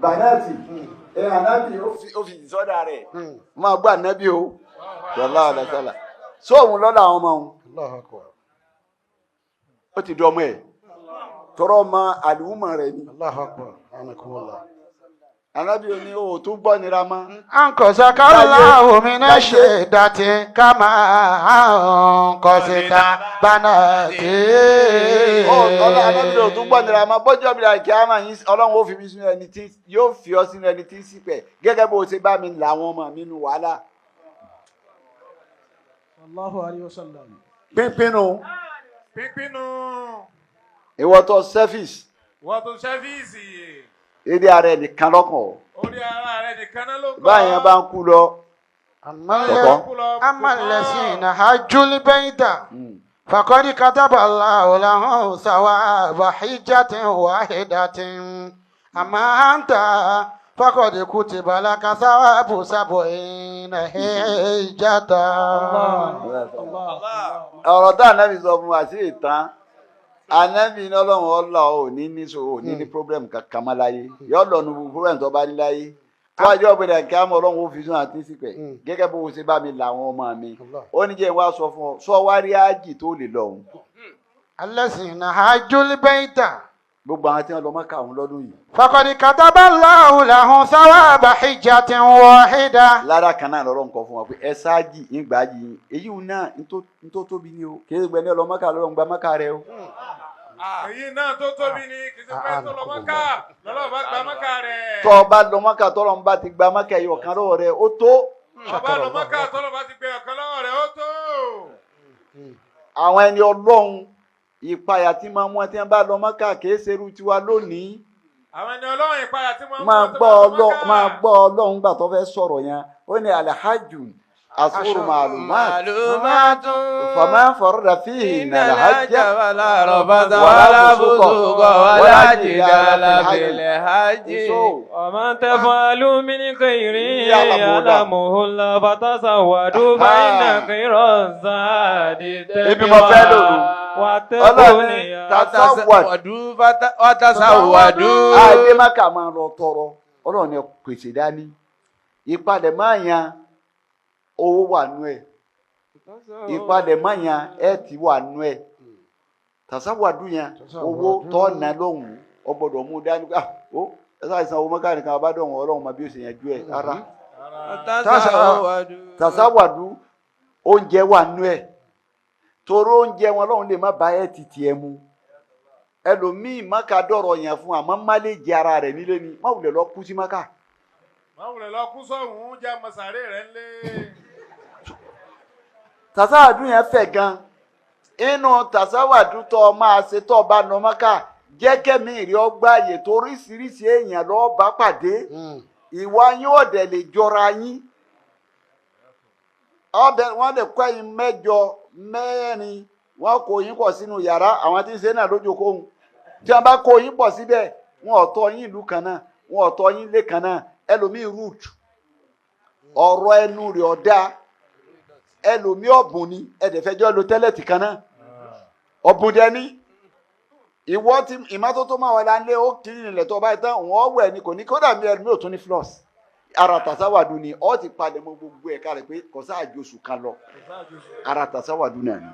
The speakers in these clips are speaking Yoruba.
bànáàtì ànábì ó fi ìsọdà rẹ̀ máa gbọ́ ànábì o sallallahu alaihi wasallam sóòun lọ́dọ̀ àwọn ọmọ òun ó ti dọ́mọ ẹ̀ tọrọ ọmọ àlùmọ̀ rẹ̀ ni ànábì ò ní o tún gbọ́ nira mọ́. Ankosakallahu mina shedati kama ankosita banati. Ọlọ́run ànábì ò tún gbọ́ nira mọ́ bọ́jọ́ bí i kíámà yín ọlọ́run ó fi mí sínú ẹni tí yóò fi ọ sínú ẹni tí ń ṣìpẹ̀ gẹ́gẹ́ bó ṣe bá mi làwọn ọmọ mi nù wàhálà. Allahu alayhi wa sallam. Pínpínu Pínpínu. ìwọ tó sẹ́fíìsì Wọ́n tó sẹ́fíìsì. èdè ara ẹ̀ nìkan lọ́kàn. Orí ara rẹ̀ nìkan náà ló kọ́. báyẹn bá ń kú lọ. Amallasina hajjul baita. Faqad kataba Allahu lahum sawaba hijjatin wahidatin. Amma anta faqad kutiba laka sawabu sab'ina hijjatan. ọ̀rọ̀ tá ànábì sọ fún wa sí ìtàn ànábì ní ọlọ́run ọlọ́ ò ní ní problem kankan mọ́ láyé yọ lọ́nu gbogbo problem tó bá ní láyé tó àjọ òbẹ̀rẹ̀ kí á mọ ọlọ́run ó fi sún àti sípẹ̀ gẹ́gẹ́ bó ṣe bá mi làwọn ọmọ mi ó ní jẹ́ wá sọ fún ọ sọ wá rí ájì tó lè lọ òun. Allasina hajjul baita. gbogbo àwọn tí wọn lọ mọ́ káwọn lọ́dún yìí. Faqad kataba Allahu lahum sawaba hijjatin wahida. lára kan náà lọ́rọ̀ nǹkan fún wa pé ẹ ṣáájì ìgbà yìí èyí náà ń tó tóbi ni o kì í gbẹ ní ọlọmọkà lọ́rọ̀ ń gba mọ́kà rẹ o. Èyí náà tó tóbi ni kì í ṣe pé tó lọ mọ́kà lọ́lọ́ bá gba mọ́kà rẹ̀. tọ́ ọ bá lọ mọ́kà tọ́lọ́ ń bá ti gba mọ́kà yìí ọ̀kan lọ́wọ́ rẹ ó tó. Ọba lọ mọ́kà tọ́lọ́ bá ti gbé ọ̀kan lọ́wọ́ rẹ̀ ó tó. àwọn ẹni ọlọ́run ìpayà tí máa mú ẹ tí wọn bá lọ mọ́kà kì í ṣerú tiwa lónìí. Àwọn ẹni ọlọ́run ìpayà tí wọ́n máa gbọ́ ọlọ́run gbà tó fẹ́ sọ̀rọ̀ yẹn ó ní alhajju asuru ma'lumat faman farada fihinna alhajja wala rafata wala fusuqa wala jidala fil hajji. wa ma taf'alu min khairin ya'lamuhu Allah fatasawwadu fa inna khayra zadi ibi mo fẹ́ lòlù watasawwadu. àìdè máka máa lọ tọrọ ọlọ́run ẹ pèsè dání ìpalẹ̀ máa yan owó wà nú ẹ̀ ìpalẹ̀ máa yan ẹ̀ẹ́tì wà nú ẹ̀ tàṣàwàdù yẹn owó tọ́ọ̀nà lóhùn ọgbọ́dọ̀ mú dání ó ẹ sáà san owó mọ́kànlá kan abádọ́wọ̀n ọlọ́run máa bí ó ṣe yẹn jú ẹ̀ rárá tàṣàwàdù oúnjẹ wà nú ẹ̀ toro oúnjẹ wọn lọ́hùn lè má ba ẹ̀ títì ẹ̀ mu ẹlòmíì máka dọ̀rọ̀ yẹn fún àmọ́ má lè jẹ ara rẹ̀ nílé ni má wulẹ̀ lọ kú sí máka. má wulẹ̀ lọ kú sọ̀hún jẹ́ masàrè rẹ̀ ńlẹ̀. tàṣàwàdù yẹn fẹ̀ gan inú tàṣàwàdù tó máa ṣe tó bá lọ máka jẹ́ kẹ́mi ìrì ọgbà ààyè tó oríṣiríṣi èèyàn lọ́ọ́ bá pàdé ìwà yín ọ̀dẹ̀ lè jọra yín ọbẹ̀ wọ́n lè kọ́ ẹ̀yin mẹ́jọ mẹ́rin wọ́n kó yín pọ̀ sínú yàrá àwọn tí ń ṣe náà lójú kóhun tí wọ́n bá kó yín pọ̀ síbẹ̀ wọn ò tọ́ yín ìlú kan náà wọn ò tọ́ yín ilé kan náà ẹlòmíì root ọ̀rọ̀ ẹnu rẹ̀ ọ̀dá ẹlòmíì ọ̀bùn ni ẹ̀dẹ̀fẹ́jọ́ lo tẹ́lẹ̀tì kan náà ọ̀bùn dẹni ìwọ tí ìmọ́tótó máa wọlé alẹ́ ó kiri nílẹ̀ tó báyìí tán wọ́n wẹ̀ ni kò ní kódà mi ẹ̀rù mi ò tún ní floss ara tàṣàwàdù ni ọ ti padà mọ gbogbo ẹ̀ka rẹ̀ pé kò sáà ju oṣù kan lọ ara tàṣàwàdù náà ni.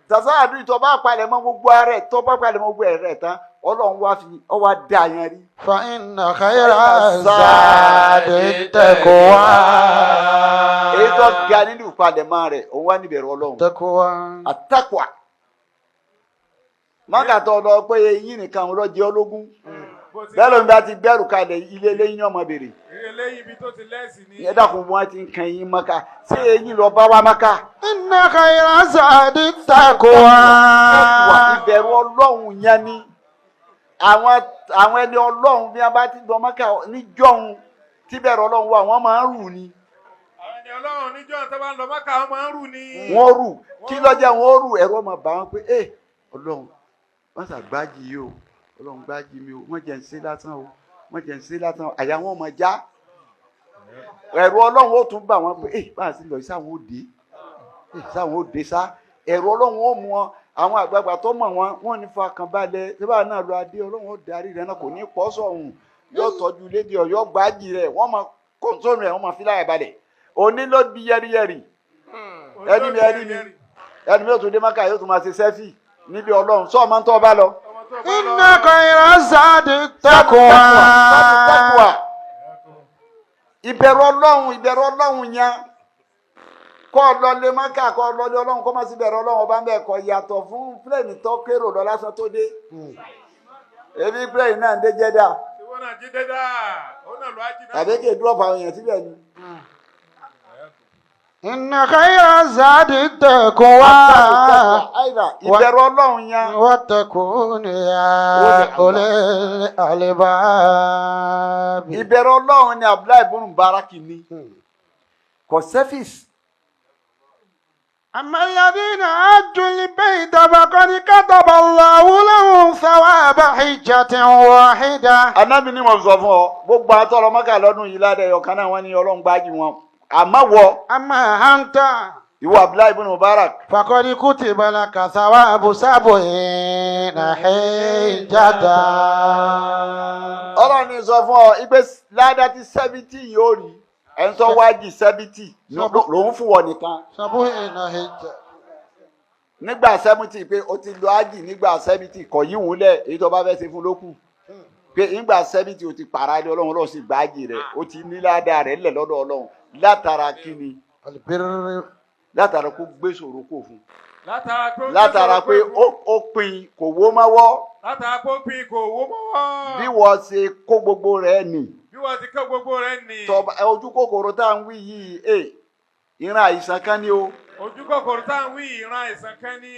tàṣàwàdù tó bá palẹ̀ mọ́ gbogbo ara ẹ̀ tó bá palẹ̀ mọ́ gbogbo ẹ̀ tán ọlọ́run wá fi ọ wá dá yẹn rí. fa inna khayra zadi taqwa. èyí tó ga nínú ìpalẹ̀ mọ́ rẹ̀ òun wá níbẹ̀rù ọlọ́run. taqwa. àtàkùà mọ́kàtọ́ lọ pé eyín nìkan lọ jẹ́ ológun bẹ́ẹ̀ ló ń bá ti bẹ̀rù kalẹ̀ ilé lẹ́yìn ọmọ bèrè. ilé lẹ́yìn ibi tó ti lẹ́sìn ní. ẹ dákun wọn ti ń kan eyín mọ́ká ṣé eyín lọ bá wa mọ́ká. inna khayra zadi taqwa. ìbẹ̀rù ọlọ́run yẹn ni àwọn ẹni ọlọ́run bí wọ́n bá ti lọ mọ́ká níjọ́hun tí bẹ̀rù ọlọ́run wà wọ́n máa ń rù ni. àwọn ẹni ọlọ́run níjọ́hun tó bá ń lọ mọ́ká wọ́n máa ń rù ni. wọ́n rù kí lọ́jà wọ́n rù ẹ̀rọ ọmọ bá wọn pé ọlọ́run wọ́n ṣàgbájì yìí o ọlọ́run gbájì mi o wọ́n jẹ́ ń ṣe lásán o wọ́n jẹ́ ń ṣe lásán o àyà wọn mọ̀ já ẹ̀rù ọlọ́run ó tún bà wọ́n pé báyà sí lọ sáwọn òde sá ẹ̀rù ọlọ́run ó mú wọn àwọn àgbààgbà tó mọ̀ wọ́n ní fọkànbalẹ̀ tí báà náà lọ adé ọlọ́run ó darí rẹ̀ náà kò ní pọ́ sọ̀hún yóò tọ́jú lédi ọ̀ yóò gbájì rẹ̀ wọ́n mọ kọ́ńtọ́nù rẹ̀ wọ́n mọ fíláyà balẹ̀ òní ló bí yẹ́rìyẹ́rì ẹni mi ò tún dé mọ́kà yóò tún máa ṣe sẹ́fì níbi ọlọ́run sọ ọmọ tó bá lọ. inna khayra zadi taqwa. ìbẹ̀rù ọlọ́run yẹn kọ́ ọ lọ lé mọ́kà kọ́ ọ lọ lé ọlọ́run kọ́ máa sì bẹ̀rù ọlọ́run ọba ń bẹ̀ kọ́ yàtọ̀ fún pílẹ̀nì tó kérò lọ lásán tó dé. ebi pílẹ̀nì náà ń dé Jẹ́dà. ìwọ náà jí Jẹ́dà ó náà lọ ájì náà. tàbí kì í dúró pa àwọn èèyàn síbẹ̀ ni. inna khayra zadi taqwa. ìbẹ̀rù ọlọ́run yẹn. wattaquni ya ulil albab. ìbẹ̀rù ọlọ́run ni Abdullahi ibn Mubarak ní. kò sẹ́fíìsì. أما الذين حجوا البيت فقد كتب الله لهم ثواب حجة واحدة. Ànábì ni mo sọ fún ọ gbogbo àtọrọ Mọ́kà lọ́dún yìí ládẹ ọ̀kan náà wọ́n ní Ọlọ́run gbájú wọn àmọ́ wọ. أما أنت ìwọ Abdullahi ibn Mubarak. فقد كتب لك ثواب 70 حجة. Ọlọ́run ní sọ fún ọ ìgbé ládàá tí 70 yóò rí ẹni tó wájì 70 lòún fún wọn nìkan. 70 حجة. nígbà 70 pé o ti lọ ájì nígbà 70 kọ̀ yí òun lẹ̀ èyí tó bá fẹ́ ṣe fún lókù pé nígbà 70 o ti pàrà ilé Ọlọ́run sì gba ájì rẹ̀ o ti ní ládàá rẹ̀ lẹ̀ lọ́dọ̀ Ọlọ́run látara kíni látara kó gbé ṣòro kò fún látara pé ó pin kò wó mọ́wọ́ látara pé ó pin kò wó mọ́wọ́ bí wọ́n ṣe kó gbogbo rẹ̀ nì bí wọ́n ti kó gbogbo rẹ̀ nì ojú kòkòrò tá à ń wí yìí ìran àìsàn kan ni o. ojú kòkòrò tá à ń wí ìran àìsàn kan ní.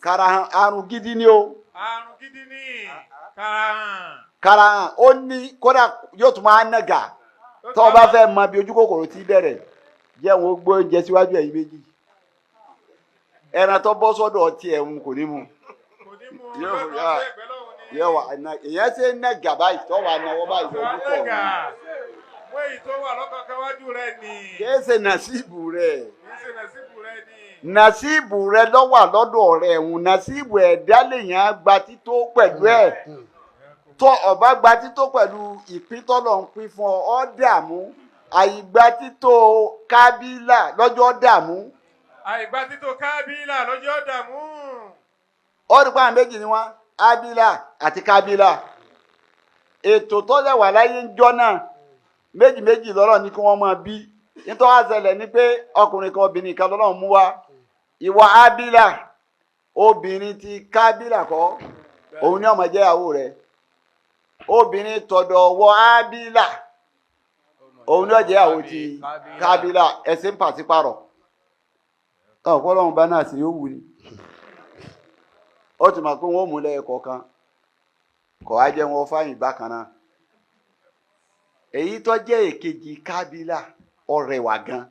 karahàn àrùn gidi ni o. àrùn gidi ní karahàn. karahàn ó ní kódà yóò tún máa nàgà tó o bá fẹ́ mọ bí ojú kòkòrò ti bẹ̀rẹ̀ jẹ́ wọn gbó oúnjẹ síwájú ẹ̀yìn méjì ẹran tó bọ́ sọ́dọ̀ ọtí ẹ̀hún kò ní mu. kò ní mu yóò lọ sí ẹgbẹ́ lọ́wọ́ ni. yẹ wà èyàn ṣe ń nàgà báyìí tó wà náwó báyìí lójú kọ̀ ọ̀hún. mú èyí tó wà lọ́kọ̀ọ̀kan wájú rẹ̀ ni. kìí ṣe nàṣíbù rẹ̀. kìí ṣe nàṣíbù rẹ̀ ni. nàṣíbù rẹ̀ ló wà lọ́dọ̀ rẹ̀ ẹ̀hún nàṣíbù ẹ̀dá lèèyàn gba tító pẹ̀lú ẹ̀ tó ọba gba tító pẹ̀lú ìpín tọ́lọ̀ ń pín fún ọ dààmú àìgbà tító kábílà lọ́jọ́ dààmú. àìgbà tító kábílà lọ́jọ́ dààmú. ó rí pàmò méjì ni wọ́n ábílà àti kábílà ètò tó lẹ̀ wà láyé ń jọ́ náà méjì méjì lọ́rọ̀ ní kí wọ́n máa bí nítorí àṣẹlẹ̀ ni pé ọkùnrin kan obìnrin kan lọ́rọ̀ mú wá ìwọ ábílà obìnrin ti kábílà kọ́ òun ni ọmọ jẹ́ ìyàwó rẹ̀ obìnrin tọ̀dọ̀ wọ ábílà òun ni ó jẹ́ ìyàwó ti kábílà ẹ̀sìn pàṣípàrọ̀ ọ̀pọ̀lọ́run bá náà sí yóò wù ní ó ti mọ̀ pé wọ́n mú lẹ́yìn kọ̀ọ̀kan kọ̀ á jẹ́ wọn fáyìn bákan náà èyí tó jẹ́ èkejì kábílà ọ̀rẹ́wà gan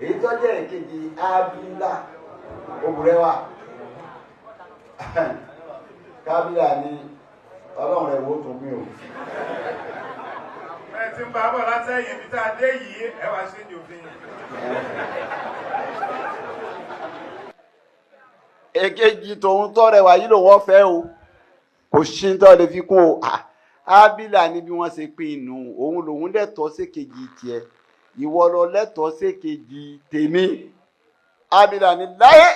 èyí tó jẹ́ èkejì ábílà òbúrẹ́wà kábílà ní ọlọ́run rẹ̀ wò tó mí o. ẹ ti ń bá a bọ̀ látẹ̀yìn ibi tá a dé yìí ẹ wá ṣe ní òfin. èkejì tòun tọrẹwà yìí lòun ọ̀fẹ́ o kò sí ní tọ́ lè fi kún o ábílà ní bí wọ́n ṣe pín inú òun lòun lẹ́tọ̀ọ́ sékejì tiẹ̀ ìwọ lọ lẹ́tọ̀ọ́ sékejì tèmi ábílà ní láyé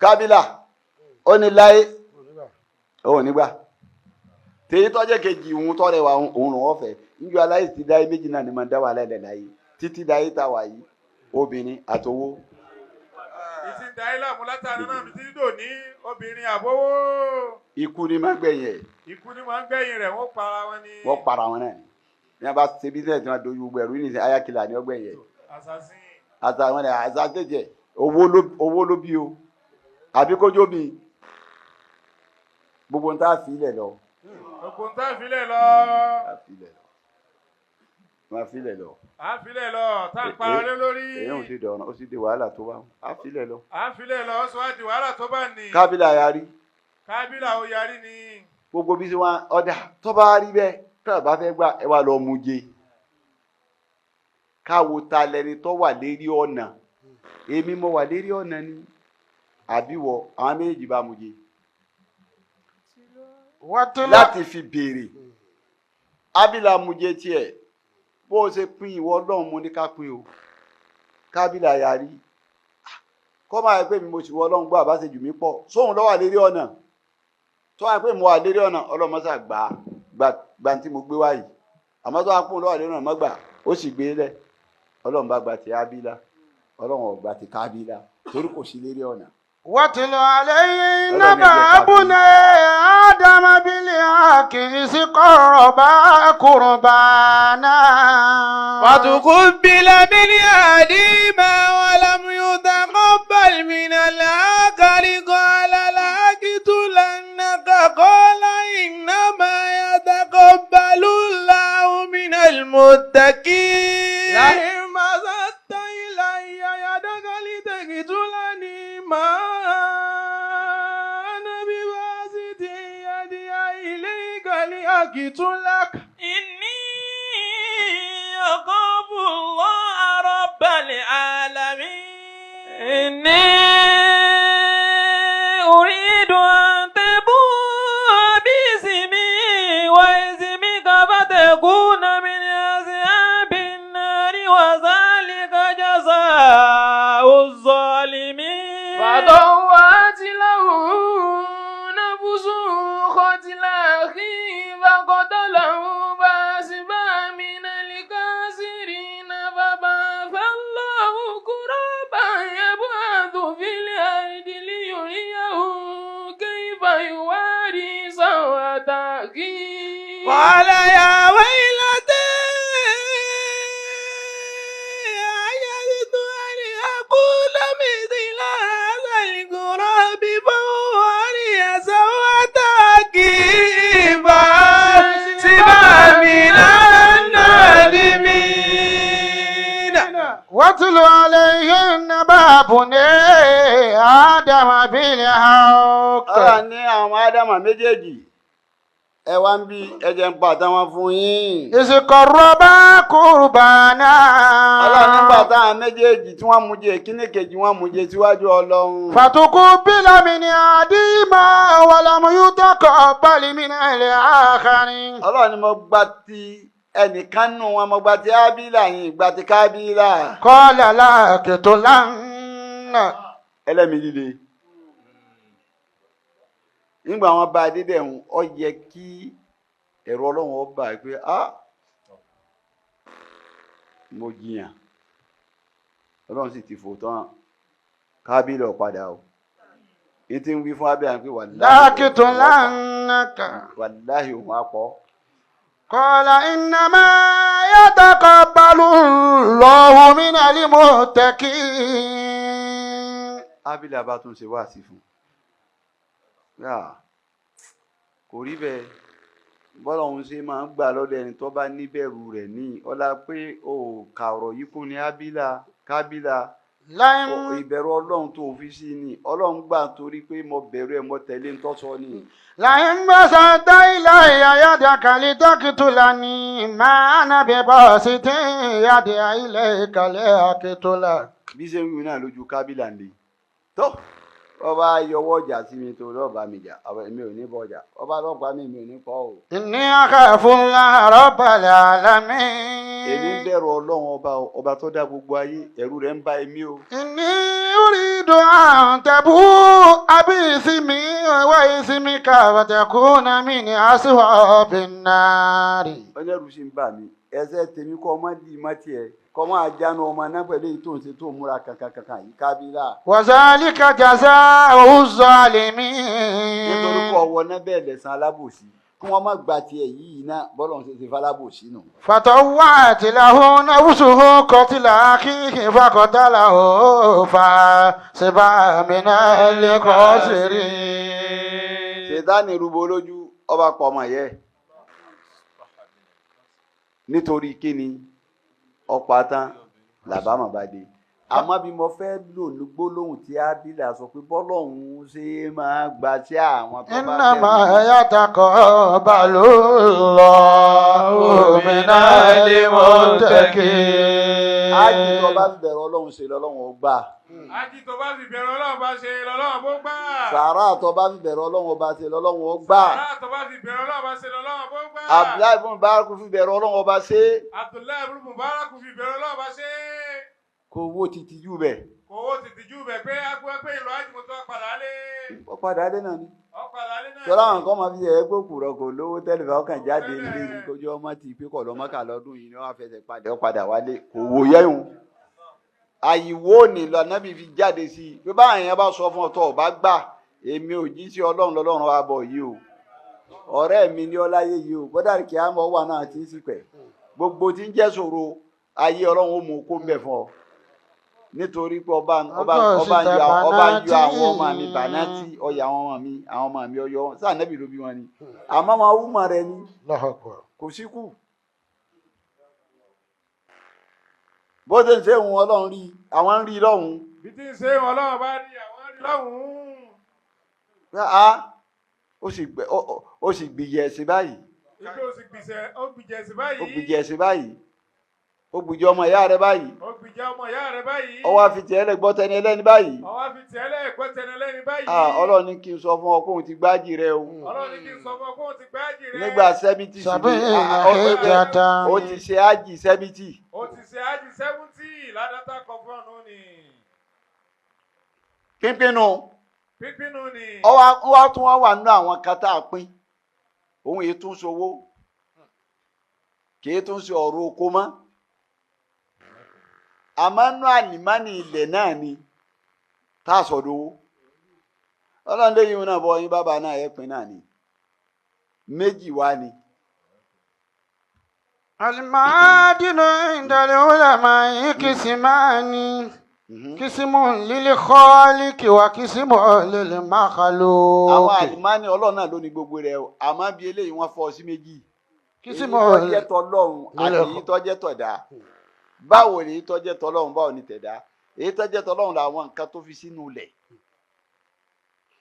kábílà ó ní láyé òun nígbà tèyí tọ́jẹ́ kejì òun tọrẹwà òun lòun ọ̀fẹ́ níjọ aláyé ti dáyé méjì náà ni máa ń dá wà lẹ́lẹ̀ láyé títí dáyé tá wà yìí obìnrin àtowó. ìtì dáyé láàmú látàrí náà mi títí dò ní obìnrin àbówó. ikú ni máa ń gbẹ̀yìn ẹ̀. ikú ni máa ń gbẹ̀yìn rẹ̀ wọ́n para wọn ni. wọ́n para wọn náà ní a bá ṣe bísíǹsì tí wọ́n dojú gbogbo ẹ̀rú ní ayákìlá ní ọgbẹ̀yìn ẹ̀. àṣàṣìn. àtàwọn ẹ̀ àṣàṣẹ̀jẹ̀ owó ló bí o àbí kójó bí gbogbo ń tá a fi ilẹ̀ lọ. gbogbo ń tá a fi ilẹ̀ lọ. máa fi ilẹ̀ lọ. à ń filẹ̀ lọ tá a para lé lórí. èyí ò sì dọ̀nà ó sì di wàhálà tó bá a fi ilẹ̀ lọ. à ń filẹ̀ lọ ó sọ wá di wàhálà tó bá ní. kábílà yarí. kábílà ó yarí ni. gbogbo bí wọn ọ̀dà tó bá rí bẹ́ẹ̀ tó bá fẹ́ gbà ẹ wá lọ mú jẹ káwo ta lẹni tó wà lérí ọ̀nà èmi mo wà lérí ọ̀nà ni àbí wọ àwọn méjì bá mu jẹ láti fi béèrè Ábílà mu jẹ tiẹ̀ bó o ṣe pín ìwọ Ọlọ́run mo ní ká pín o kábílà yarí kọ́ máa pè mí mo sì wọ Ọlọ́run gbọ́ àbá ṣe jù mí pọ̀ sóhun lọ́wọ́ lérí ọ̀nà tó wà pé mo wà lérí ọ̀nà ọlọ́mọṣà gbà tí mo gbé wáyìí àmọ́ tó wà pé mo lọ́wọ́ lérí ọ̀nà mọ́gbà ó sì gbé lẹ̀ Ọlọ́run bá gba ti Ábílà Ọlọ́run ò gba ti kábílà torí kò sí lérí ọ̀nà. واتل عليه نبأ ابني آدم بالحق إذ قربا قربانا فتقبل من أحدهما ولم يتقبل من الآخر قال لأقتلنك قال إنما يتقبل الله من المتقين لئن بسطت إلي يدك لتقتلني ما لأقتلك إني أخاف الله رب العالمين إني أريد أن تبوء باسمي واسمك فتكون من أصحاب النار وذلك جزاء الظالمين فطوعت له نفسه قتل أخيه فقتله فأصبح من الخاسرين فبعث الله غرابا يبحث في الأرض ليريه كيف يواري سوءة أخيه قال يا ويلتى أعجزت أن أقول مثل هذا الغراب فواري سوءة أخيه فأصبح من النادمين. واتل عليهم نبأ ابني آدم بالحق. Ọlọ́run ní àwọn Ádámà méjèèjì ẹ wá ń bí ẹjẹ ń pa àtàwọn fún yín. إذ قربا قربانا. Ọlọ́run nígbà táwọn méjèèjì tí wọ́n mú jẹ kíní kejì wọ́n mú jẹ síwájú Ọlọ́run. فتقبل من أحدهما ولم يتقبل من الآخر. Ọlọ́run ni mo gba ti ẹnìkan nù wọn mo gba ti Ábílà yìí gba ti Kábílà. قال لأقتلنك. Ẹlẹ́mìí líle. Nígbà wọn bá adé dẹ̀ ń ọ yẹ kí ẹ̀rọ Ọlọ́run ọba pé mo jiyàn Ọlọ́run sì ti fò tán Kábílà padà o èyí tí ń wí fún Ábílà pé لأقتلنك. wàláhì òun apọ̀ قال إنما يتقبل الله من المتقين. Ábílà bá tún ṣe wá sí fún kò rí bẹ́ẹ̀ bọ́lá òun ṣe máa ń gbà lọ́dọ̀ ẹni tó bá níbẹ̀rù rẹ̀ ní ọlá pé ó kà ọ̀rọ̀ yìí kún ní Kábílà ìbẹ̀rù Ọlọ́run tó fi sí ni Ọlọ́run gbà torí pé mo bẹ̀rù ẹ̀ mo tẹ̀lé ń tọ́sọ ni. لئن بسطت إلي يدك لتقتلني ما أنا بباسط يدي إليك لأقتلك. bí ṣe ń wí náà lójú Kábílà ń le tó ọba yọwọ́ ọjà sí mi tó lọ́ọ̀bá mi jà èmi ò ní bọ́ ọjà ọba lọ́pàá mi ò ní kọ́ o. إني أخاف الله رب العالمين. èmi ń bẹ̀rù Ọlọ́run ọba tó dá gbogbo ayé ẹ̀rù rẹ̀ ń bá èmi o. إني أريد أن تبوء باسمي واسمك فتكون من أصحاب النار. ọlẹ́rù sì ń bà mí ẹsẹ̀ tèmi kọ́ ọmọ dì í má tiẹ̀ kọ́ ọmọ àjánu ọmọ náà pẹ̀lú èyí tó ń ṣe tó ń múra kankan yìí Kábílà. وذلك جزاء nítorí الظالمين. kọ́ ọwọ́ náà bẹ́ẹ̀ lẹ̀san alábòsí kí wọ́n má gba tiẹ̀ yìí náà bọ́lọ̀ ń ṣe falábòsí nù. فطوعت له نفسه قتل أخيه فقتله فأصبح من الخاسرين. ṣètánì rúbọ lójú ọba pọ̀ ọmọ yẹ nítorí kíni ọ̀pá tán làbámọ̀ bá dé àmọ́ bí mo fẹ́ lò ní gbólóhùn tí Ábílà sọ pé bọ́lọ́hún ṣe máa gbà sí àwọn tó bá إنما يتقبل الله من المتقين. ájì tó bá fi bẹ̀rù Ọlọ́run ṣe lọ́lọ́run ó gbà. Ájì tó bá fi bẹ̀rù Ọlọ́run bá ṣe lọ́lọ́run bó gbà. Sàárà tó bá fi bẹ̀rù Ọlọ́run ọba ṣe lọ́lọ́run ó gbà. Sàárà tó bá fi bẹ̀rù Ọlọ́run bá ṣe lọ́lọ́run bó gbà. Abdullahi ibn Mubarak fi bẹ̀rù Ọlọ́run ọba ṣe. Abdullahi ibn Mubarak fi bẹ̀rù Ọlọ́run bá ṣe. Kò wó títí jù bẹ̀. Kò wó títí jù bẹ̀ pé agbó pé ìlú ájì mo tó padà lé. Ó padà dé náà ni. Ó padà lé náà. Tọ́lá àwọn kan máa fi ẹ̀ gbókù rọ̀ kò lówó tẹ́lifà ọkàn jáde nílé ní kójú ọmọ ti pé kọ̀ lọ́mọ́kà lọ́dún yìí ni wọ́n á fẹsẹ̀ padà ó padà wálé kò wò yẹ́hùn. Àyìwó ni lọ́nàbí fi jáde sí i pé báyìí yẹn bá sọ fún ọtọ ọba gbà èmi ò jí sí Ọlọ́run lọ́lọ́run wa bọ̀ yìí o ọ̀rẹ́ mi ní ọláyé yìí o bọ́dà kí á mọ̀ wà náà tí ń sì pẹ̀ gbogbo tí ń jẹ́ ṣòro ayé Ọlọ́run ó mú kó mbẹ̀ fún ọ nítorí pé ọba ń yọ àwọn ọmọ mi bànátì ọyà àwọn ọmọ mi ọyọ sáà nẹ́bì ló bí wọn ni àmọ́ wọn wúmọ̀ rẹ ni kò síkù. Bó ṣe ń ṣe òun Ọlọ́run rí àwọn ń rí lọ́hùn. Bí tí ń ṣe òun Ọlọ́run bá rí àwọn rí lọ́hùn. Ó sì gbìyẹ ẹ̀sìn báyìí. Ibi ó sì gbìjẹ ẹ̀sìn báyìí. Ó gbìjẹ ẹ̀sìn báyìí. Ó gbìjẹ ọmọ ìyá rẹ báyìí. Ó gbìjẹ ọmọ ìyá rẹ báyìí. Ó wá fi tiẹ̀ lẹ̀ gbọ́ tẹni ẹlẹ́ni báyìí. Ó wá fi tiẹ̀ lẹ̀ gbọ́ tẹni ẹlẹ́ni báyìí. Ọlọ́run ní kí n sọ fún ọ kóun ti gbájì rẹ o. Ọlọ́run ní kí n sọ fún ọ kóun ti gbájì rẹ. Nígbà 70 ó ti ṣe ájì 70. Ó ti ṣe ájì 70 ládàtà kọ̀ọ̀fọ́nù ni. Pínpínu. Pínpínu ni. Ó wá tún wà nínú àwọn kan tá a pín. Òun èyí tún ṣòwò. Kì í tún ṣe ọ̀rọ̀ oko mọ́. Àmọ́ nínú àlìmánì ilẹ̀ náà ni tá a sọ̀dọ̀ owó. Ọlọ́run lè yín náà bọ yín bàbá náà ẹ̀ pín náà ni. Méjì wá ni. المعادن عند العلماء قسمان قسم للخالق وقسم للمخلوق. Àwọn àlìmánì Ọlọ́run náà ló ní gbogbo rẹ̀ o àmọ́ bí eléyìí wọ́n fọ́ sí méjì. قسم èyí tó jẹ́ tọlọ́run àti èyí tó jẹ́ tọ̀dá. Báwo ni èyí tó jẹ́ tọlọ́run báwo ni tẹ̀dá? Èyí tó jẹ́ tọlọ́run làwọn nǹkan tó fi sínú ilẹ̀.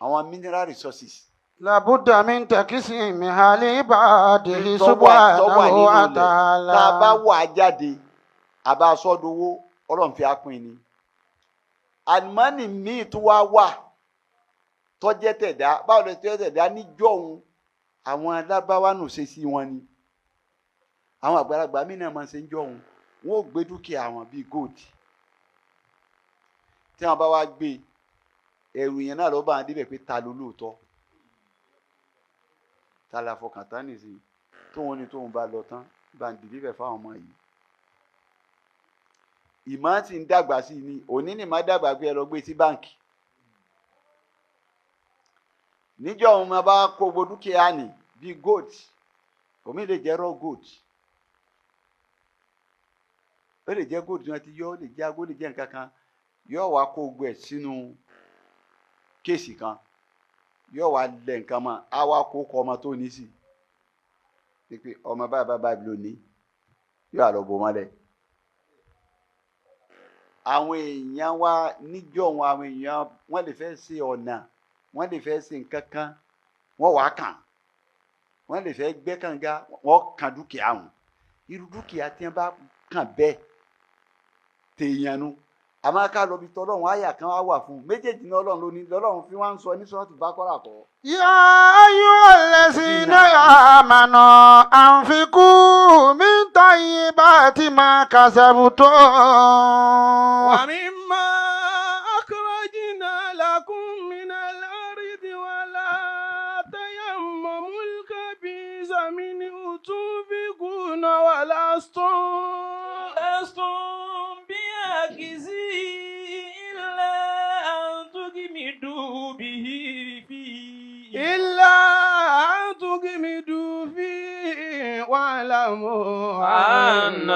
Àwọn mineral resources. لابد من تقسيمها لعباده سبحانه وتعالى. Tá a bá wà jáde àbá sọ́dowó Ọlọ́run fi apin ni. Àlìmánì míì tó wà tó jẹ́ tẹ̀dá báwo lè tó jẹ́ tẹ̀dá níjọ́ òun àwọn alábáwá nù ṣe sí wọn ni. Àwọn àgbàlagbà míì náà máa ń ṣe ń jọ́ òun wọn ò gbé dúkìá wọn bíi gold. Tí wọn bá wá gbé ẹrù yẹn náà ló bá wọn débẹ̀ pé ta ló lóòótọ́. Ta la fọkàn tán nìsín tóun ní tóun bá lọ tán bá ń dìbí bẹ̀ fáwọn ọmọ yìí. Ìmọ̀ tí ń dàgbà sí ni òní ni má dàgbà pé ẹ lọ gbé sí báǹkì. Níjọ́ òun máa bá kó gbogbo dúkìá nì bíi gold omi lè jẹ́ raw gold. Ó lè jẹ́ gold tí wọ́n ti yọ ó lè jẹ́ agó lè jẹ́ nǹkan kan yóò wá kó gbogbo ẹ̀ sínú kéèsì kan yóò wá lẹ nǹkan mọ́ á wá kó kọ ọmọ tó ní sí i pé ọmọ báyìí ló ní yóò wá lọ bò mọ́lẹ̀. Àwọn èèyàn wá níjọ́ wọn àwọn èèyàn wọ́n lè fẹ́ ṣe ọ̀nà wọ́n lè fẹ́ ṣe nǹkan kan wọ́n wá kàn wọ́n lè fẹ́ gbẹ́ kànga wọ́n kàn dúkìá wọn irú dúkìá tí wọ́n bá kàn bẹ́ẹ̀ tèèyàn nu àmọ́ ká lọ bí tọ́lọ́run àyà kan wá wà fún méjèèjì ní Ọlọ́run ló ní lọ́lọ́run fi wá ń sọ ní Sūratu Baqara kọ́. يا أيها الذين آمنوا أنفقوا من طيبات ما كسبتم ومما أخرجنا لكم من الأرض ولا تيمموا الخبيث منه تنفقون ولستم بآخذيه إلا أن تغمضوا فيه واعلموا أن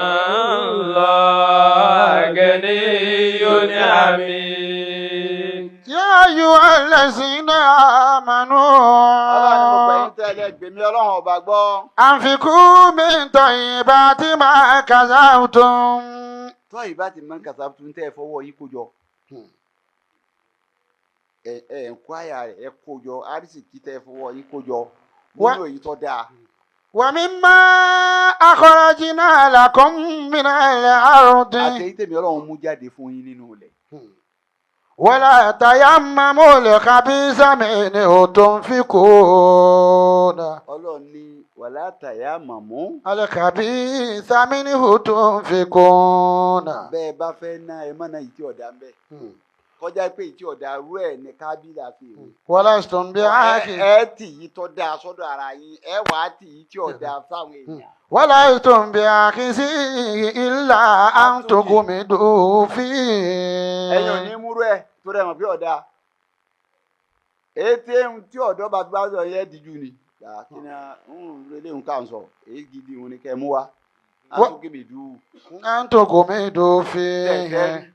الله غني حميد. يا أيها الذين آمنوا Ọlọ́run mo pè yín tẹ́lẹ̀ gbèmí Ọlọ́run ọba gbọ́. أنفقوا من طيبات ما كسبتم. Tọ́ ìbá ti máa ń kàtà tún tẹ́ ẹ fọwọ́ yín kó jọ. Ẹ ń kó àyà rẹ̀ ẹ kó jọ àrísìkí tẹ́ ẹ fọwọ́ yín kó jọ. Nínú èyí tó dáa. ومما أخرجنا لكم من الأرض àtẹ̀yí tèmi ọlọ́run mú jáde fún yín nínú ilẹ̀. ولا تيمموا الخبيث منه تنفقون ọlọ́run ní wàlá tàyà màmú. الخبيث منه تنفقون bẹ́ẹ̀ bá fẹ́ ná ẹ mọ́ náà ìtí ọ̀dà ń bẹ̀. kọjá pé ìtí ọ̀dà rú ẹ̀ ní kábílà fi hù. ولستم بعاقل ẹ tì yí tọ́ da sọ́dọ̀ ara yín ẹ wà á tì yí tí ọ̀dà fáwọn èèyàn. ولستم بعاقل إلا أن تغمضوا ẹ̀yin ò ní فيه múrú ẹ̀ tó rẹ̀ mọ̀ bí ọ̀dà. ètè tí ọ̀dọ́ bá bá sọ yẹ díjú ni. kí ni eléyìí ká ń sọ èyí gidi òun ni kẹ́ mú wa. àtúnkè mi dùn. أن تغمضوا فيه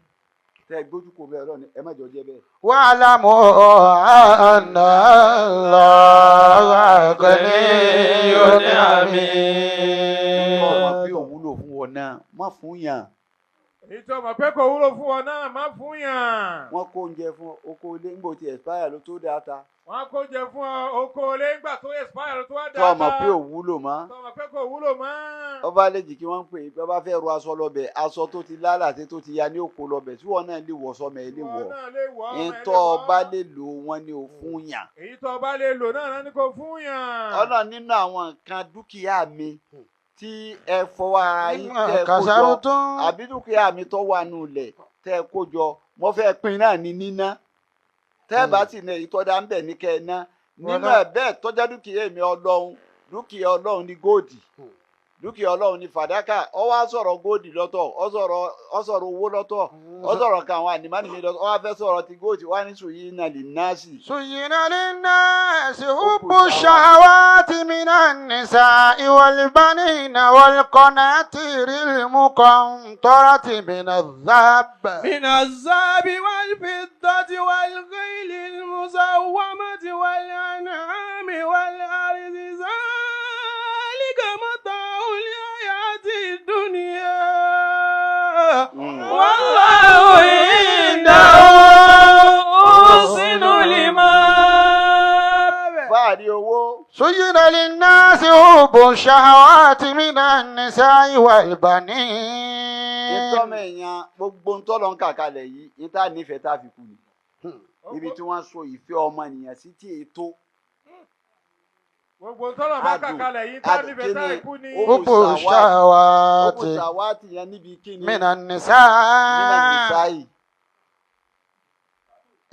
tẹ gbójú kò bẹ́ẹ̀ lọ́ni ẹ má jọ jẹ́ bẹ́ẹ̀. واعلموا أن الله غني حميد ọmọ bí òwúlò fún wọn náà má fún yàn. èyí tó mọ̀ pé kò wúlò fún ọ náà má fún yàn. wọ́n kó oúnjẹ fún oko ilé ńgbò tí expire ló tó dáa ta. wọ́n kó jẹ fún ọ oko ilé ńgbà tó expire tó wá tó dáadáa. ọmọ pé òwúlò mọ́. tó mọ̀ pé kò wúlò mọ́. ọba àlejò kí wọ́n ń pè é bí wọ́n bá fẹ́ ro aṣọ lọ́bẹ̀ aṣọ tó ti lálàtí tó ti ya ní òkò lọ́bẹ̀ tí wọ́n náà lè wọ̀ sọmọ ẹ lè wọ̀. Wọ́n náà lè wọ̀, ọmọ ẹ lè ìtọ́ wọ̀. ọba lè lò wọ́n ní òfun yàn. èyí tó bá lè lò náà ní kò fún yàn. ọ̀nà nínú àwọn nǹkan dúkìá mi tí ẹ fọwọ́ ara yín tẹ́ ẹ kó jọ كسرتم àbí dúkìá mi tó wà nù lẹ̀ tẹ́ ẹ kó jọ mo fẹ́ pín náà ní níná tẹ́ ẹ bá sì ní èyí tọ́jà ń bẹ̀ ní kẹ́ ẹ ná nínú ẹ̀ bẹ́ẹ̀ tọ́jà dúkìá mi ọlọ́run dúkìá ọlọ́run ní góòdì dúkìá ọlọ́run ní fàdákà ó wá sọ̀rọ̀ góòdì lọ́tọ̀ ó sọ̀rọ̀ owó lọ́tọ̀ ó sọ̀rọ̀ kan àwọn ànímánì mi lọ́tọ̀ ó wá fẹ́ sọ̀rọ̀ ti góòdì wá ní sùn yìí náà lè ná sí i. زين للناس حب الشهوات من النساء والبنين والقناطير المقنطرة من الذهب من الذهب والفضة والخيل المسومة والأنعام والأرض ذلك متاع الحياة الدنيا والله عنده حسن المآب. fáàrí owó زين للناس حب الشهوات من النساء والبنين ìtọ́mọ èèyàn gbogbo ń tọ́lọ́ ń kàkalẹ̀ yìí ní tá nífẹ̀ẹ́ tá fi kú ni ibi tí wọ́n so ìfẹ́ ọmọnìyàn sí tí ètò gbogbo tọ́lọ̀ bá kàkalẹ̀ yìí tá nífẹ̀ẹ́ tá ikú ni. حب الشهوات òkùsàwátì yẹn níbi kíni من nínú النساء ìsáyì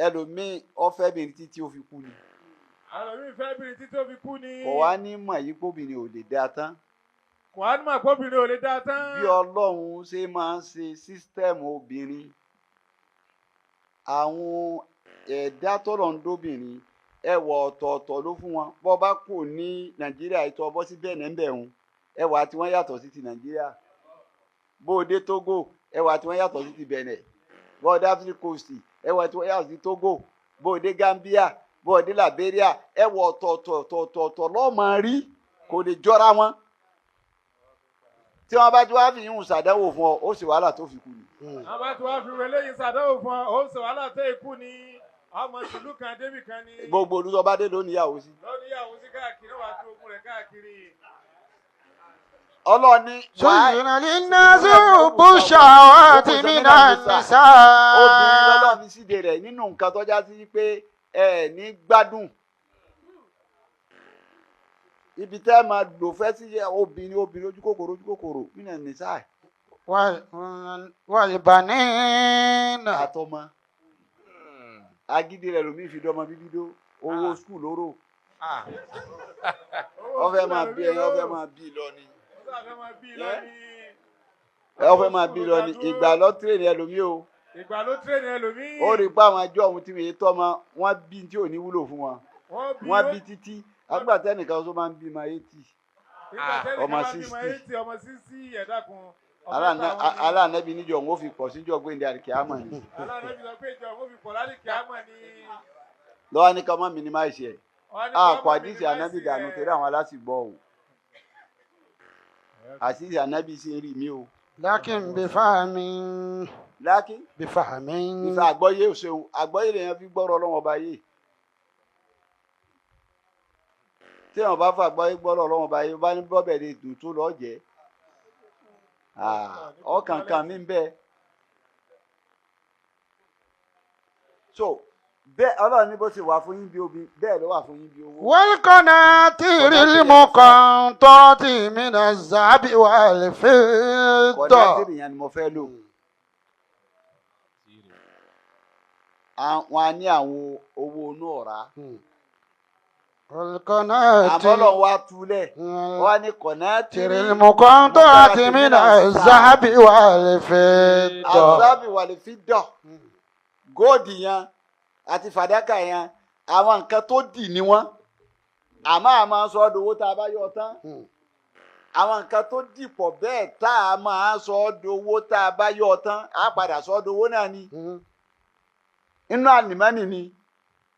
ẹlòmíì ọfẹ́ bìnrin títí ó fi kú ni àlọ́mí fẹ́ bìnrin títí ó fi kú ni. kò wá ní mọ̀ yìí kóbìnrin ò lè dáa tán kò á ní mọ̀ pé obìnrin ò lè dáa tán. bí ọlọ́run ṣe máa ń ṣe sísítẹ́ẹ̀mù obìnrin àwọn ẹ̀dá tọ́lọ̀ ń dóbìnrin ẹwà ọ̀tọ̀ọ̀tọ̀ ló fún wọn bọ́ bá kù ní nàìjíríà ìtọ́ bọ́ sí bẹ́ẹ̀ nẹ́ńbẹ̀ ń ẹwà tí wọ́n yàtọ̀ sí ti nàìjíríà bó o dé Togo ẹwà tí wọ́n yàtọ̀ sí ti Benin bó o dé Africa Coast ẹwà tí wọ́n yàtọ̀ sí Togo bó o dé Gambia bó o dé Liberia ẹwà ọ̀tọ̀ọ̀tọ̀ lọ́ọ́ máa rí kò lè jọra wọn tí wọ́n bá ti wá fi yún ṣàdánwò fún ọ ó sì wàhálà tó fi kú ni. àwọn bá ti wá fi wọlé yìí ṣàdánwò fún ọ ó sì wàhálà tó ikú ni ọmọ tìlú kan débì kan ni. gbogbo olùsọ̀bádé ló níyàwó sí. lóníyàwó sí káàkiri wàá tó ogun rẹ̀ káàkiri. ọlọ́ọ̀ni زين للناس حب الشهوات من obìnrin النساء lọ́lọ́ fi síde rẹ̀ nínú nǹkan tó já sí pé ẹ ní gbádùn ibi tẹ́ máa lò fẹ́ sí obìnrin ojú kòkòrò nínú ẹ̀ nìṣá والبنين àtọmọ agídí rẹ̀ lómi fi dọ́mọ bíbí dó owó skul lóró ọfẹ́ máa bí ẹyin ọfẹ́ máa bí lọ ni ọfẹ́ máa bí lọ ni ìgbà lọ tírèèni ẹlòmí o ìgbà ló tírèèni ẹlòmí. ó rí pé àwọn àjọ ọ̀hún tí wọ́n yé tọ́mọ wọ́n bí tí ò ní wúlò fún wọn wọ́n bí títí agbàtà ẹnìkan tó máa ń bí máa 80 ọmọ 60 ọmọ 60 ẹ̀dá kan. aláàánẹ́bí níjọ òun ó fi pọ̀ síjọ gbéǹde àríkè àmọ́ ni aláàánẹ́bí sọ pé ìjọ òun fi pọ̀ lálìkè àmọ́ ni. lọ́wọ́ ní ká má minimize ẹ̀ àpò àdìsí ànábì dànù torí àwọn aláṣìgbọ́ o àṣìṣe ànábì sí rí mi o. لكن بفهم lákì بفهم ìfẹ́ àgbọ́yé òṣèlú àgbọ́yé lèèyàn fi gbọ́rọ̀ ọlọ́wọ́n ọba yìí tí wọn bá fàgbọ́ gbọ́dọ̀ ọlọ́run bá yẹ bá ní bọ́bẹ̀ lè dùn tó lọ́ọ́ jẹ́ ọkàn kan mi ń bẹ. so bẹ́ẹ̀ ọlọ́run ní bó ti wà fún yín bí omi bẹ́ẹ̀ ló wà fún yín bí owó. والقناطير المقنطرة من الذهب والفضة. kọ̀nẹ́tìrì yẹn ni mo fẹ́ lò. wọn á ní àwọn owó inú ọ̀rá. والقناطير àmọ́ lọ́n wá túlẹ̀ wọ́n á ní kọ̀nẹ́tìrì المقنطرة من الذهب والفضة. àzábì wà lè fi dọ̀ góòdì yẹn àti fàdákà yẹn àwọn nǹkan tó dì ní wọn àmọ́ sọ ọ́ dowó tá a bá yọ tán àwọn nǹkan tó dìpọ̀ bẹ́ẹ̀ tá a máa sọ ọ́ dowó tá a bá yọ tán á padà sọ ọ́ dowó náà ni inú àlìmọ́nì ni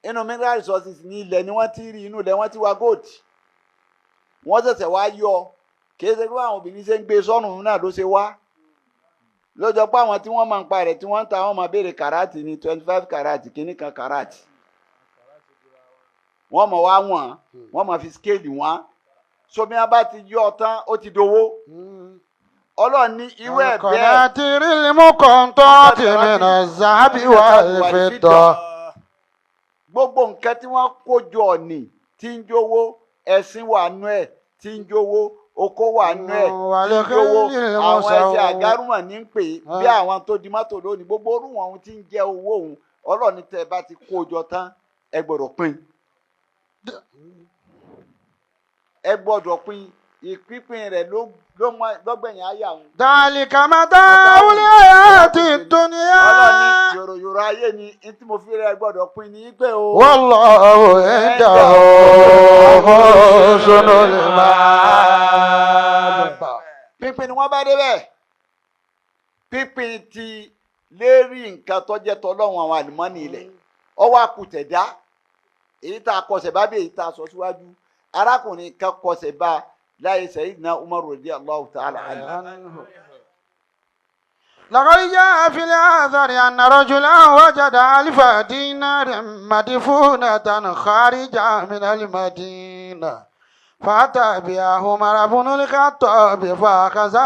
inú mineral resources ní ilẹ̀ ni wọ́n ti rí inú ilẹ̀ wọ́n ti wá gold wọ́n ṣẹ̀ṣẹ̀ wá yọ kì í ṣe pé àwọn obìnrin ṣe ń gbé sọ́nù náà ló ṣe wá lọ́jọ́ pé àwọn tí wọ́n máa ń pa rẹ̀ tí wọ́n ń ta wọ́n máa béèrè kàráàtì ní 25 kàráàtì kìíní kan kàráàtì wọ́n mọ̀ wá wọ́n máa fi scale wọ́n so bí wọ́n bá ti yọ tán ó ti dowó ọlọ́run ní irú ẹ̀ bẹ́ẹ̀. القناطير المقنطرة من الذهب والفضة. gbogbo nǹkan tí wọ́n kó jọ ní tí ń jówó ẹṣin wà nú ẹ̀ tí ń jówó oko wà nú ẹ̀ tí ń jówó àwọn ẹṣin àgárùmọ̀ ní ń pè é bí àwọn tó di mọ́tò lónìí gbogbo orú wọn tí ń jẹ́ owó òun ọlọ́run tẹ́ ẹ bá ti kó jọ tán ẹ gbọ́dọ̀ pín ìpínpín rẹ̀ lọ́gbẹ̀yìn ayé àwọn. ذلك متاع الحياة الدنيا. ọlọ́ni yòròyòrò ayé ni tí mo fi rẹ̀ gbọ́dọ̀ pín ní pé o. والله عنده حسن المآب. pínpín ni wọ́n bá débẹ̀ pínpín ti lérí nǹkan tó jẹ́ tọ́lọ́run àwọn àlùmọ́ọ́nì ilẹ̀ ọwọ́ àkùtẹ̀dá èyí tá a kọsẹ̀ bá bí èyí tá a sọ síwájú arákùnrin kan kọsẹ̀ bá láyé Sayyidina Umar radiyallahu ta'ala anhu. لقد جاء في الآثار أن رجلا وجد 1000 دينار مدفونة خارجا من المدينة فأتى بها عمر بن الخطاب فأخذ